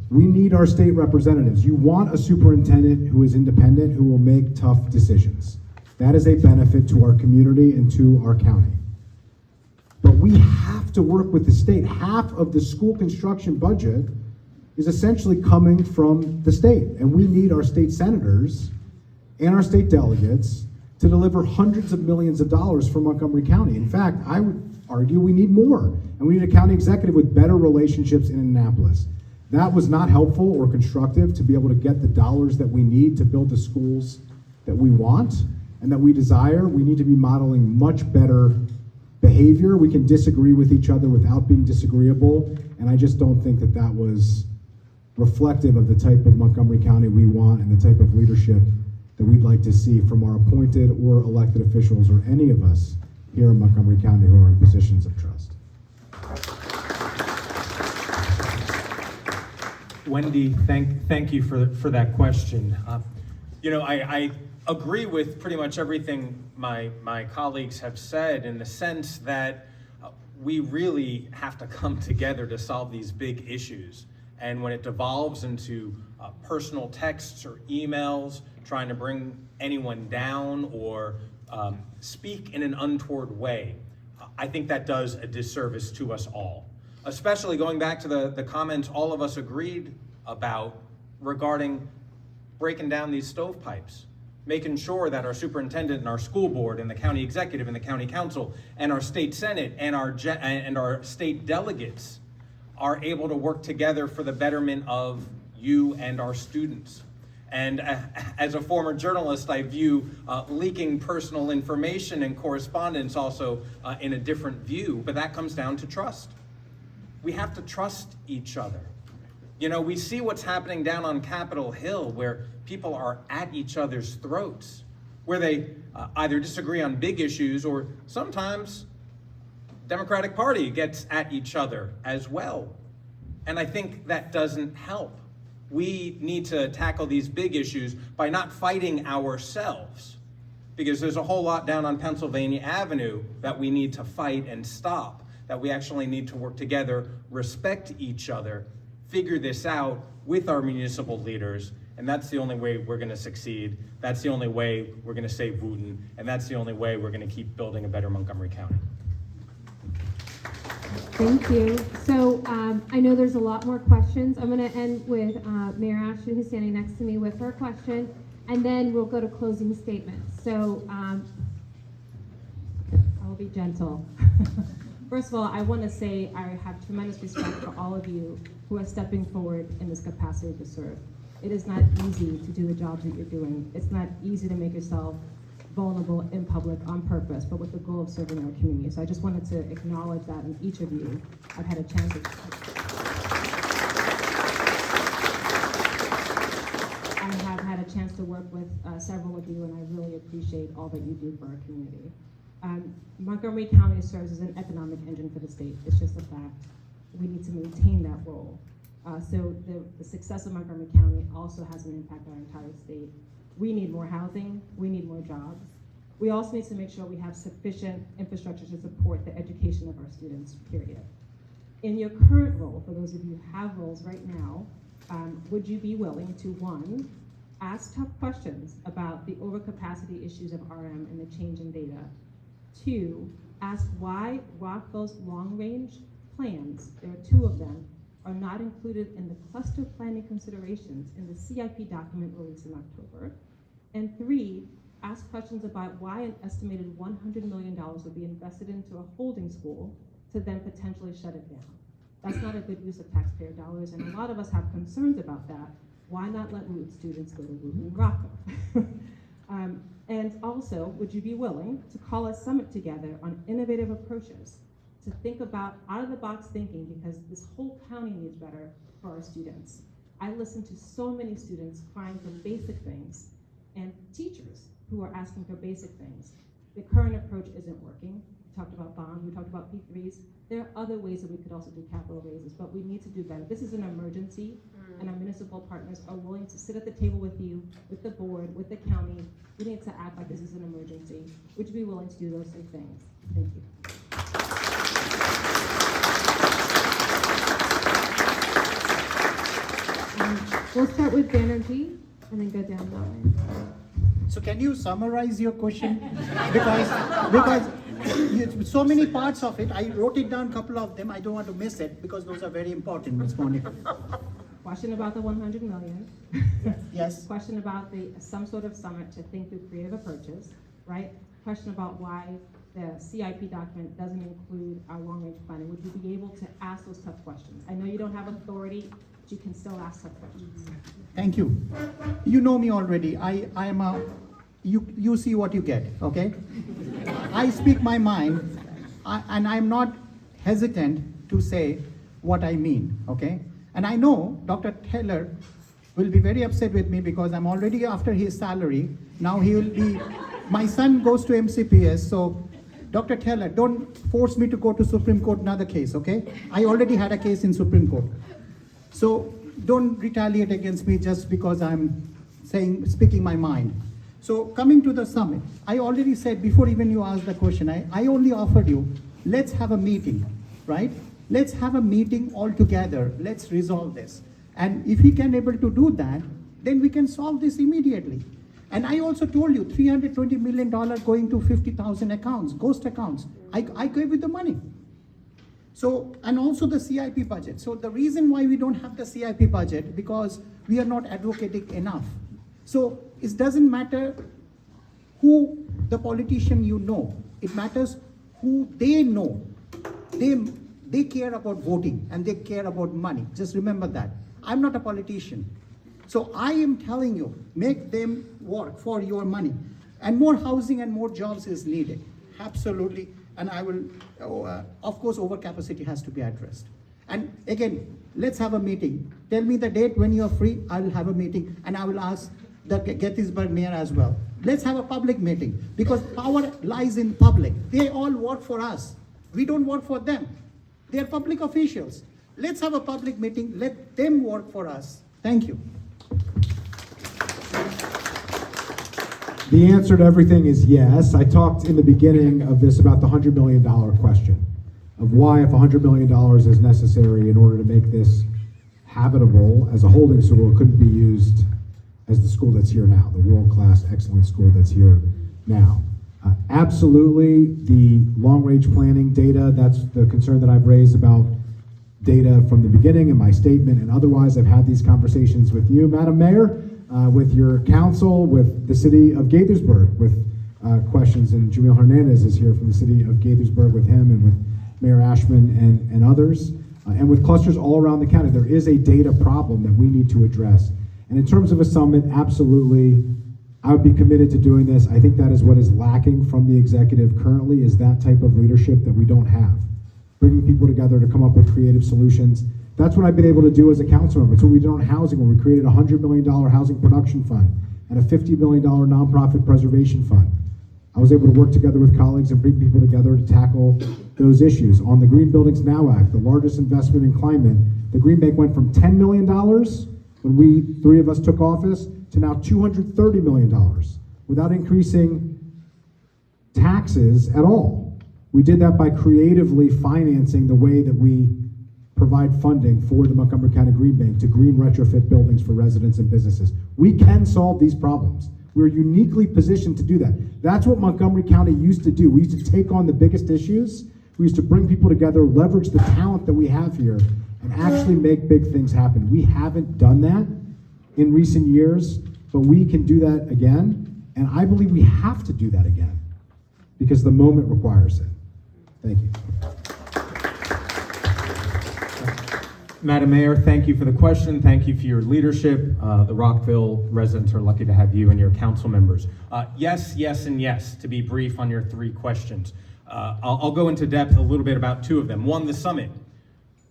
We need our state representatives. You want a superintendent who is independent, who will make tough decisions. That is a benefit to our community and to our county. But we have to work with the state. Half of the school construction budget is essentially coming from the state, and we need our state senators and our state delegates to deliver hundreds of millions of dollars for Montgomery County. In fact, I would argue we need more, and we need a county executive with better relationships in Annapolis. That was not helpful or constructive to be able to get the dollars that we need to build the schools that we want and that we desire. We need to be modeling much better behavior. We can disagree with each other without being disagreeable, and I just don't think that that was reflective of the type of Montgomery County we want and the type of leadership that we'd like to see from our appointed or elected officials or any of us here in Montgomery County who are in positions of trust. Wendy, thank you for that question. I agree with pretty much everything my colleagues have said, in the sense that we really have to come together to solve these big issues. And when it devolves into personal texts or emails, trying to bring anyone down or speak in an untoward way, I think that does a disservice to us all. Especially going back to the comments all of us agreed about regarding breaking down these stovepipes, making sure that our superintendent and our school board and the county executive and the county council and our state senate and our state delegates are able to work together for the betterment of you and our students. And as a former journalist, I view leaking personal information and correspondence also in a different view, but that comes down to trust. We have to trust each other. We see what's happening down on Capitol Hill, where people are at each other's throats, where they either disagree on big issues, or sometimes Democratic Party gets at each other as well. And I think that doesn't help. We need to tackle these big issues by not fighting ourselves, because there's a whole lot down on Pennsylvania Avenue that we need to fight and stop, that we actually need to work together, respect each other, figure this out with our municipal leaders, and that's the only way we're going to succeed. That's the only way we're going to save Wootton, and that's the only way we're going to keep building a better Montgomery County. Thank you. So I know there's a lot more questions. I'm going to end with Mayor Ashton, who's standing next to me, with her question, and then we'll go to closing statements. So I will be gentle. First of all, I want to say I have tremendous respect for all of you who are stepping forward in this capacity to serve. It is not easy to do the jobs that you're doing. It's not easy to make yourself vulnerable in public on purpose, but with the goal of serving our community. So I just wanted to acknowledge that in each of you. I've had a chance to work with several of you, and I really appreciate all that you do for our community. Montgomery County serves as an economic engine for the state. It's just a fact. We need to maintain that role. So the success of Montgomery County also has an impact on our entire state. We need more housing, we need more jobs. We also need to make sure we have sufficient infrastructure to support the education of our students, period. In your current role, for those of you who have roles right now, would you be willing to, one, ask tough questions about the overcapacity issues of RM and the change in data? Two, ask why Rockville's long-range plans, there are two of them, are not included in the cluster planning considerations in the CIP document released in October. And three, ask questions about why an estimated $100 million would be invested into a holding school to then potentially shut it down. That's not a good use of taxpayer dollars, and a lot of us have concerns about that. Why not let Wootton students go to Wootton and Rockville? And also, would you be willing to call a summit together on innovative approaches to think about out-of-the-box thinking, because this whole county needs better for our students. I listen to so many students crying for basic things and teachers who are asking for basic things. The current approach isn't working. We talked about bonds, we talked about P3s. There are other ways that we could also do capital raises, but we need to do better. This is an emergency, and our municipal partners are willing to sit at the table with you, with the board, with the county. We need to act like this is an emergency. Would you be willing to do those three things? Thank you. We'll start with Banerjee and then go down that way. So can you summarize your question? because so many parts of it, I wrote it down, a couple of them. I don't want to miss it because those are very important, Ms. Monica. Question about the 100 million. Yes. Question about some sort of summit to think through creative approaches, right? Question about why the CIP document doesn't include our long-range planning. Would you be able to ask those tough questions? I know you don't have authority, but you can still ask tough questions. Thank you. You know me already. You see what you get, okay? I speak my mind, and I'm not hesitant to say what I mean, okay? And I know Dr. Taylor will be very upset with me because I'm already after his salary. Now he will be, my son goes to MCPS, so Dr. Taylor, don't force me to go to Supreme Court another case, okay? I already had a case in Supreme Court. So don't retaliate against me just because I'm speaking my mind. So coming to the summit, I already said before even you asked the question, I only offered you, let's have a meeting, right? Let's have a meeting all together. Let's resolve this. And if we can able to do that, then we can solve this immediately. And I also told you, $320 million going to 50,000 accounts, ghost accounts. I gave you the money. So, and also the CIP budget. So the reason why we don't have the CIP budget, because we are not advocating enough. So it doesn't matter who the politician you know. It matters who they know. They care about voting and they care about money. Just remember that. I'm not a politician. So I am telling you, make them work for your money. And more housing and more jobs is needed. Absolutely. And I will, of course, overcapacity has to be addressed. And again, let's have a meeting. Tell me the date when you're free, I will have a meeting. And I will ask the Gettysburg mayor as well. Let's have a public meeting because power lies in public. They all work for us. We don't work for them. They're public officials. Let's have a public meeting. Let them work for us. Thank you. The answer to everything is yes. I talked in the beginning of this about the $100 million question of why, if $100 million is necessary in order to make this habitable as a holding school, it couldn't be used as the school that's here now, the world-class, excellent school that's here now. Absolutely, the long-range planning data, that's the concern that I've raised about data from the beginning in my statement, and otherwise I've had these conversations with you, Madam Mayor, with your council, with the city of Gaithersburg, with questions, and Jamil Hernandez is here from the city of Gaithersburg with him and with Mayor Ashman and others, and with clusters all around the county. There is a data problem that we need to address. And in terms of a summit, absolutely, I would be committed to doing this. I think that is what is lacking from the executive currently, is that type of leadership that we don't have. Bringing people together to come up with creative solutions. That's what I've been able to do as a council member. It's what we did on housing when we created a $100 million housing production fund and a $50 million nonprofit preservation fund. I was able to work together with colleagues and bring people together to tackle those issues. On the Green Buildings Now Act, the largest investment in climate, the Green Bank went from $10 million when we, three of us took office, to now $230 million without increasing taxes at all. We did that by creatively financing the way that we provide funding for the Montgomery County Green Bank to green retrofit buildings for residents and businesses. We can solve these problems. We're uniquely positioned to do that. That's what Montgomery County used to do. We used to take on the biggest issues. We used to bring people together, leverage the talent that we have here, and actually make big things happen. We haven't done that in recent years, but we can do that again, and I believe we have to do that again because the moment requires it. Thank you. Madam Mayor, thank you for the question. Thank you for your leadership. The Rockville residents are lucky to have you and your council members. Yes, yes, and yes, to be brief on your three questions. I'll go into depth a little bit about two of them. One, the summit.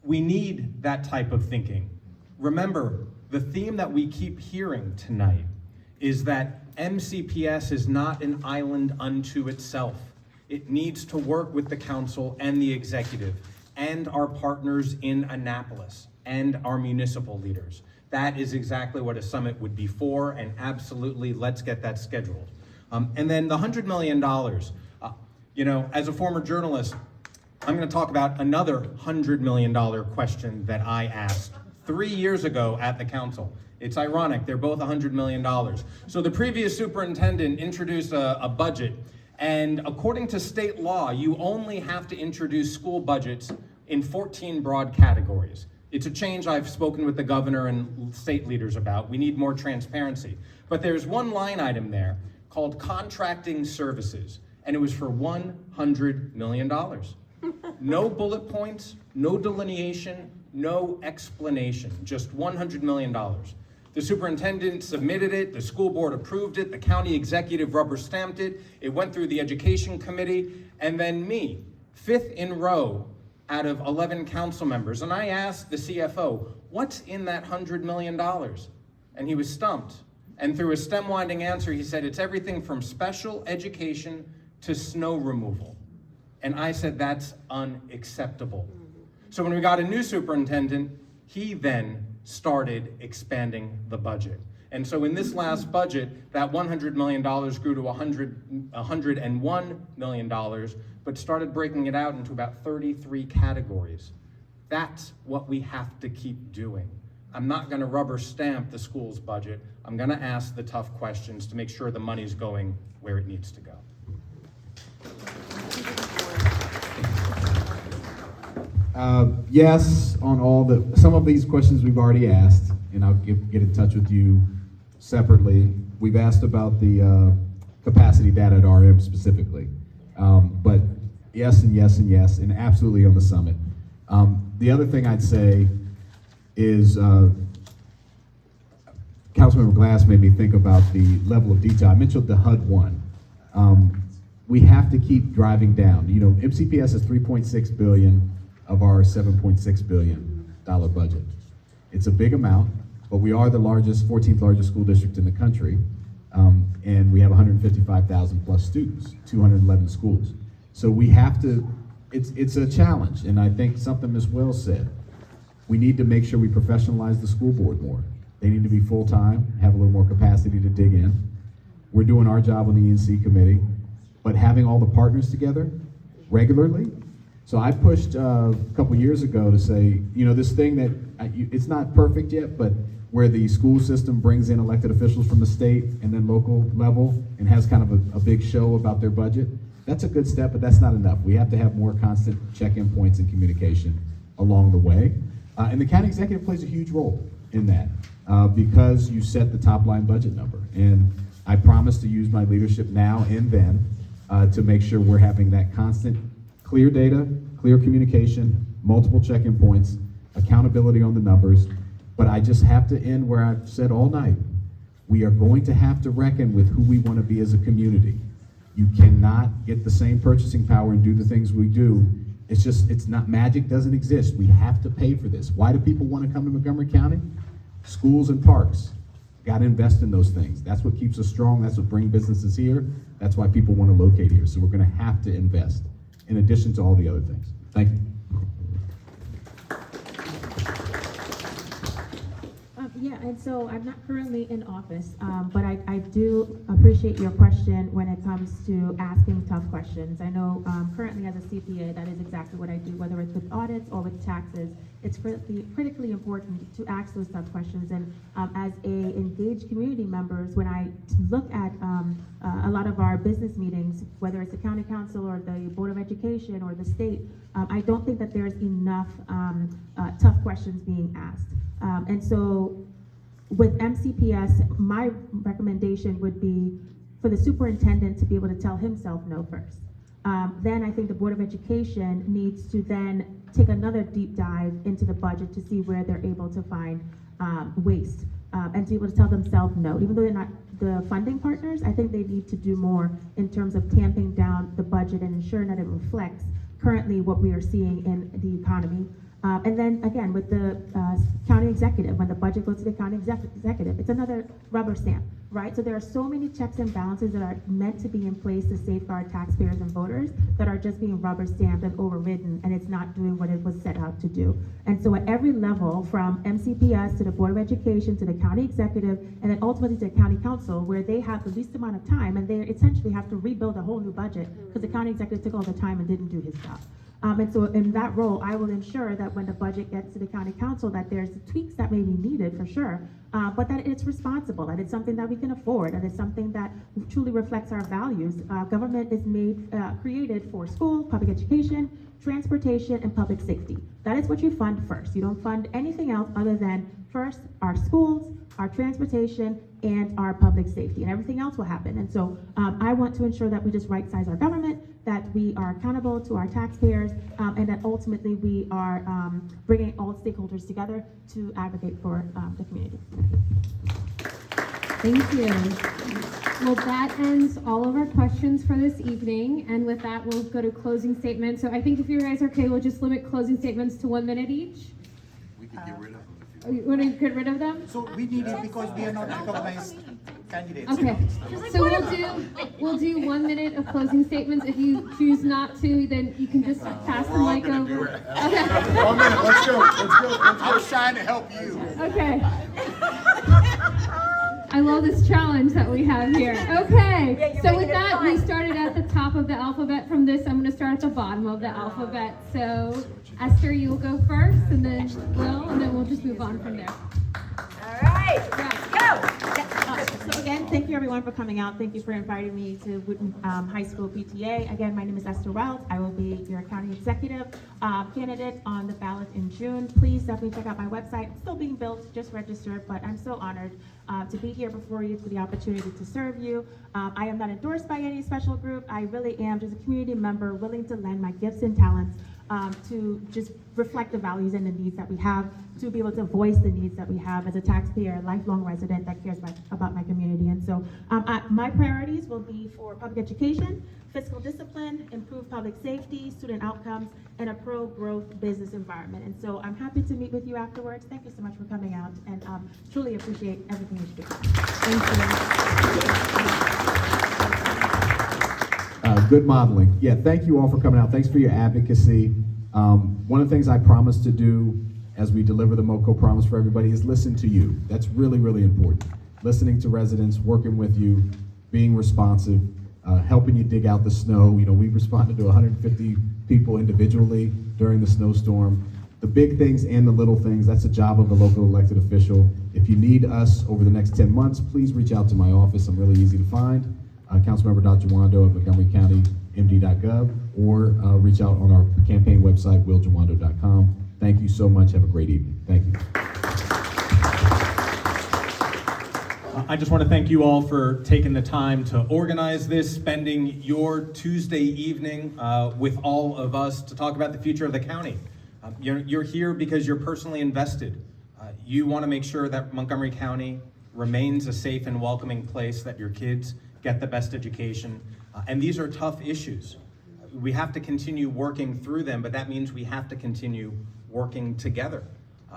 We need that type of thinking. Remember, the theme that we keep hearing tonight is that MCPS is not an island unto itself. It needs to work with the council and the executive and our partners in Annapolis and our municipal leaders. That is exactly what a summit would be for, and absolutely, let's get that scheduled. And then the $100 million, you know, as a former journalist, I'm gonna talk about another $100 million question that I asked 3 years ago at the council. It's ironic, they're both $100 million. So the previous superintendent introduced a budget, and according to state law, you only have to introduce school budgets in 14 broad categories. It's a change I've spoken with the governor and state leaders about. We need more transparency. But there's one line item there called contracting services, and it was for $100 million. No bullet points, no delineation, no explanation, just $100 million. The superintendent submitted it, the school board approved it, the county executive rubber stamped it, it went through the education committee, and then me, fifth in row out of 11 council members. And I asked the CFO, what's in that $100 million? And he was stumped. And through a stem-winding answer, he said, it's everything from special education to snow removal. And I said, that's unacceptable. So when we got a new superintendent, he then started expanding the budget. And so in this last budget, that $100 million grew to $101 million, but started breaking it out into about 33 categories. That's what we have to keep doing. I'm not gonna rubber stamp the school's budget. I'm gonna ask the tough questions to make sure the money's going where it needs to go. Yes, on some of these questions we've already asked, and I'll get in touch with you separately. We've asked about the capacity data at RM specifically, but yes and yes and yes, and absolutely on the summit. The other thing I'd say is Councilmember Glass made me think about the level of detail. I mentioned the HUD one. We have to keep driving down. You know, MCPS is $3.6 billion of our $7.6 billion budget. It's a big amount, but we are the 14th largest school district in the country, and we have 155,000 plus students, 211 schools. So we have to, it's a challenge, and I think something Ms. Wells said. We need to make sure we professionalize the school board more. They need to be full-time, have a little more capacity to dig in. We're doing our job on the E&C committee, but having all the partners together regularly. So I pushed a couple years ago to say, you know, this thing that, it's not perfect yet, but where the school system brings in elected officials from the state and then local level and has kind of a big show about their budget, that's a good step, but that's not enough. We have to have more constant check-in points and communication along the way. And the county executive plays a huge role in that because you set the top line budget number. And I promise to use my leadership now and then to make sure we're having that constant clear data, clear communication, multiple check-in points, accountability on the numbers. But I just have to end where I've said all night. We are going to have to reckon with who we want to be as a community. You cannot get the same purchasing power and do the things we do. It's not, magic doesn't exist. We have to pay for this. Why do people want to come to Montgomery County? Schools and parks. Got to invest in those things. That's what keeps us strong. That's what brings businesses here. That's why people want to locate here. So we're going to have to invest in addition to all the other things. Thank you. Yeah, and so I'm not currently in office, but I do appreciate your question when it comes to asking tough questions. I know currently as a CPA, that is exactly what I do, whether it's with audits or with taxes. It's critically important to ask those tough questions. And as engaged community members, when I look at a lot of our business meetings, whether it's the county council or the Board of Education or the state, I don't think that there's enough tough questions being asked. And so with MCPS, my recommendation would be for the superintendent to be able to tell himself no first. Then I think the Board of Education needs to then take another deep dive into the budget to see where they're able to find waste and to be able to tell themselves no. Even though they're not the funding partners, I think they need to do more in terms of tamping down the budget and ensuring that it reflects currently what we are seeing in the economy. And then again, with the county executive, when the budget goes to the county executive, it's another rubber stamp, right? So there are so many checks and balances that are meant to be in place to safeguard taxpayers and voters that are just being rubber stamped and overridden, and it's not doing what it was set out to do. And so at every level, from MCPS to the Board of Education to the county executive, and then ultimately to the county council, where they have the least amount of time, and they essentially have to rebuild a whole new budget because the county executive took all the time and didn't do his job. And so in that role, I will ensure that when the budget gets to the county council, that there's tweaks that may be needed for sure, but that it's responsible, that it's something that we can afford, that it's something that truly reflects our values. Government is created for school, public education, transportation, and public safety. That is what you fund first. You don't fund anything else other than first our schools, our transportation, and our public safety, and everything else will happen. And so I want to ensure that we just right-size our government, that we are accountable to our taxpayers, and that ultimately we are bringing all stakeholders together to advocate for the community. Thank you. Well, that ends all of our questions for this evening. And with that, we'll go to closing statements. So I think if you guys are okay, we'll just limit closing statements to 1 minute each. We could get rid of them. You want to get rid of them? So we need it because we are not recognized candidates. Okay, so we'll do 1 minute of closing statements. If you choose not to, then you can just pass the mic over. Okay. 1 minute, let's go. I was trying to help you. Okay. I love this challenge that we have here. Okay, so with that, we started at the top of the alphabet. From this, I'm going to start at the bottom of the alphabet. So, Esther, you'll go first, and then Will, and then we'll just move on from there. All right, go. So again, thank you everyone for coming out. Thank you for inviting me to Wootton High School PTA. Again, my name is Esther Wells. I will be your county executive candidate on the ballot in June. Please definitely check out my website. It's still being built, just registered, but I'm so honored to be here before you, for the opportunity to serve you. I am not endorsed by any special group. I really am just a community member willing to lend my gifts and talents to just reflect the values and the needs that we have, to be able to voice the needs that we have as a taxpayer, lifelong resident that cares about my community. And so my priorities will be for public education, fiscal discipline, improved public safety, student outcomes, and a pro-growth business environment. And so I'm happy to meet with you afterwards. Thank you so much for coming out, and truly appreciate everything that you do. Thank you. Good modeling. Yeah, thank you all for coming out. Thanks for your advocacy. One of the things I promised to do as we deliver the MoCo promise for everybody is listen to you. That's really, really important. Listening to residents, working with you, being responsive, helping you dig out the snow. You know, we responded to 150 people individually during the snowstorm. The big things and the little things, that's the job of the local elected official. If you need us over the next 10 months, please reach out to my office. I'm really easy to find. Councilmember.Jawando at MontgomeryCountyMD.gov, or reach out on our campaign website, willjawando.com. Thank you so much. Have a great evening. Thank you. I just want to thank you all for taking the time to organize this, spending your Tuesday evening with all of us to talk about the future of the county. You're here because you're personally invested. You want to make sure that Montgomery County remains a safe and welcoming place, that your kids get the best education. And these are tough issues. We have to continue working through them, but that means we have to continue working together.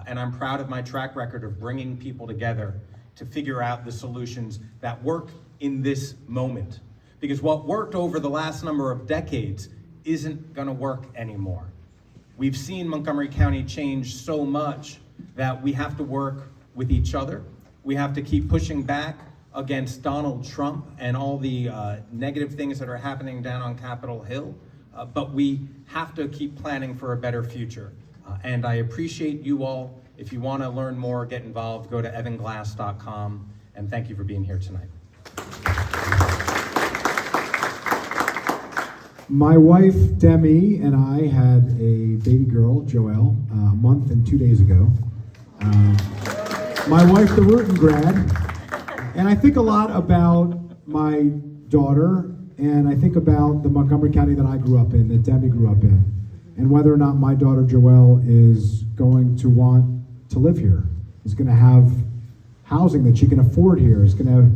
And I'm proud of my track record of bringing people together to figure out the solutions that work in this moment. Because what worked over the last number of decades isn't gonna work anymore. We've seen Montgomery County change so much that we have to work with each other. We have to keep pushing back against Donald Trump and all the negative things that are happening down on Capitol Hill, but we have to keep planning for a better future. And I appreciate you all. If you want to learn more, get involved, go to evanglass.com, and thank you for being here tonight. My wife, Demi, and I had a baby girl, Joelle, a month and 2 days ago. My wife, the Wootton grad, and I think a lot about my daughter, and I think about the Montgomery County that I grew up in, that Demi grew up in, and whether or not my daughter, Joelle, is going to want to live here, is going to have housing that she can afford here, is going to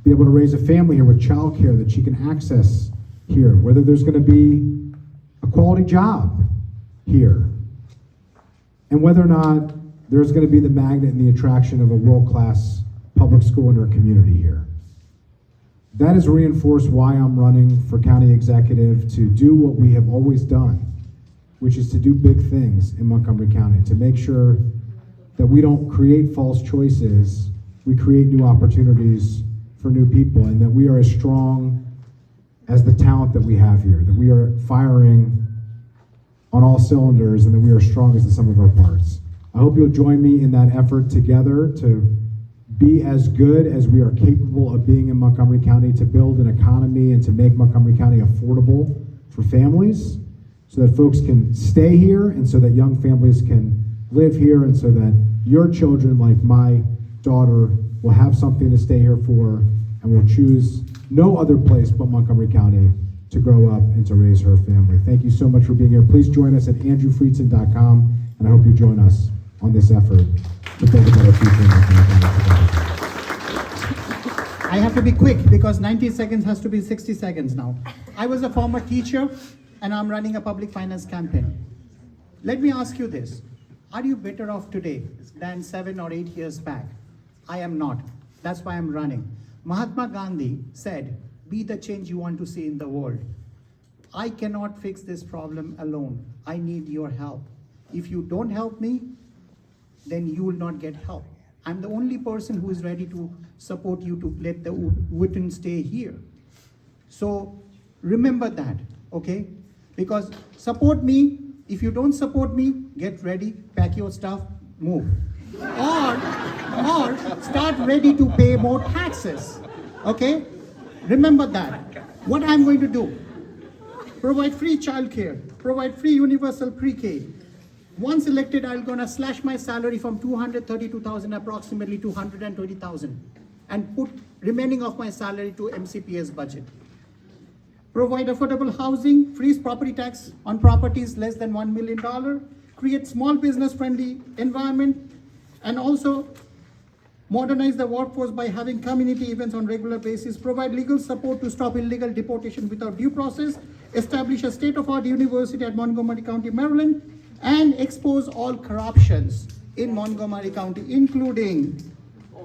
be able to raise a family here with childcare that she can access here, whether there's going to be a quality job here, and whether or not there's going to be the magnet and the attraction of a world-class public school in our community here. That has reinforced why I'm running for county executive, to do what we have always done, which is to do big things in Montgomery County, to make sure that we don't create false choices, we create new opportunities for new people, and that we are as strong as the talent that we have here, that we are firing on all cylinders, and that we are strong as the sum of our parts. I hope you'll join me in that effort together to be as good as we are capable of being in Montgomery County, to build an economy and to make Montgomery County affordable for families, so that folks can stay here, and so that young families can live here, and so that your children, like my daughter, will have something to stay here for, and will choose no other place but Montgomery County to grow up and to raise her family. Thank you so much for being here. Please join us at andrewfriedson.com, and I hope you join us on this effort to build a better future in Montgomery County. I have to be quick because 90 seconds has to be 60 seconds now. I was a former teacher and I'm running a public finance campaign. Let me ask you this. Are you better off today than 7 or 8 years back? I am not. That's why I'm running. Mahatma Gandhi said, be the change you want to see in the world. I cannot fix this problem alone. I need your help. If you don't help me, then you will not get help. I'm the only person who is ready to support you to let the Wootton stay here. So remember that, okay? Because support me. If you don't support me, get ready, pack your stuff, move. Or start ready to pay more taxes, okay? Remember that. What I'm going to do, provide free childcare, provide free universal pre-K. Once elected, I'm gonna slash my salary from 232,000 approximately to 120,000 and put remaining of my salary to MCPS budget. Provide affordable housing, freeze property tax on properties less than $1 million, create small business friendly environment, and also modernize the workforce by having community events on regular basis, provide legal support to stop illegal deportation without due process, establish a state-of-the-art university at Montgomery County, Maryland, and expose all corruptions in Montgomery County, including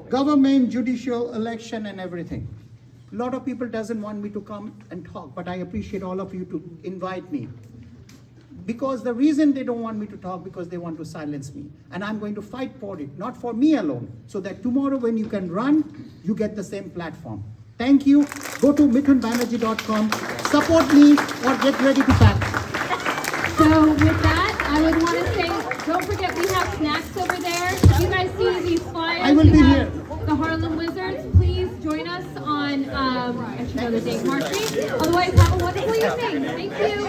government, judicial, election, and everything. A lot of people doesn't want me to come and talk, but I appreciate all of you to invite me. Because the reason they don't want me to talk, because they want to silence me. And I'm going to fight for it, not for me alone, so that tomorrow when you can run, you get the same platform. Thank you. Go to mithunbanerjee.com, support me, or get ready to pack. So with that, I would want to say, don't forget we have snacks over there. You guys see these flyers? I will be here. The Harlem Wizards. Please join us on, I should know the date, March 8th. Otherwise, have a wonderful evening. Thank you.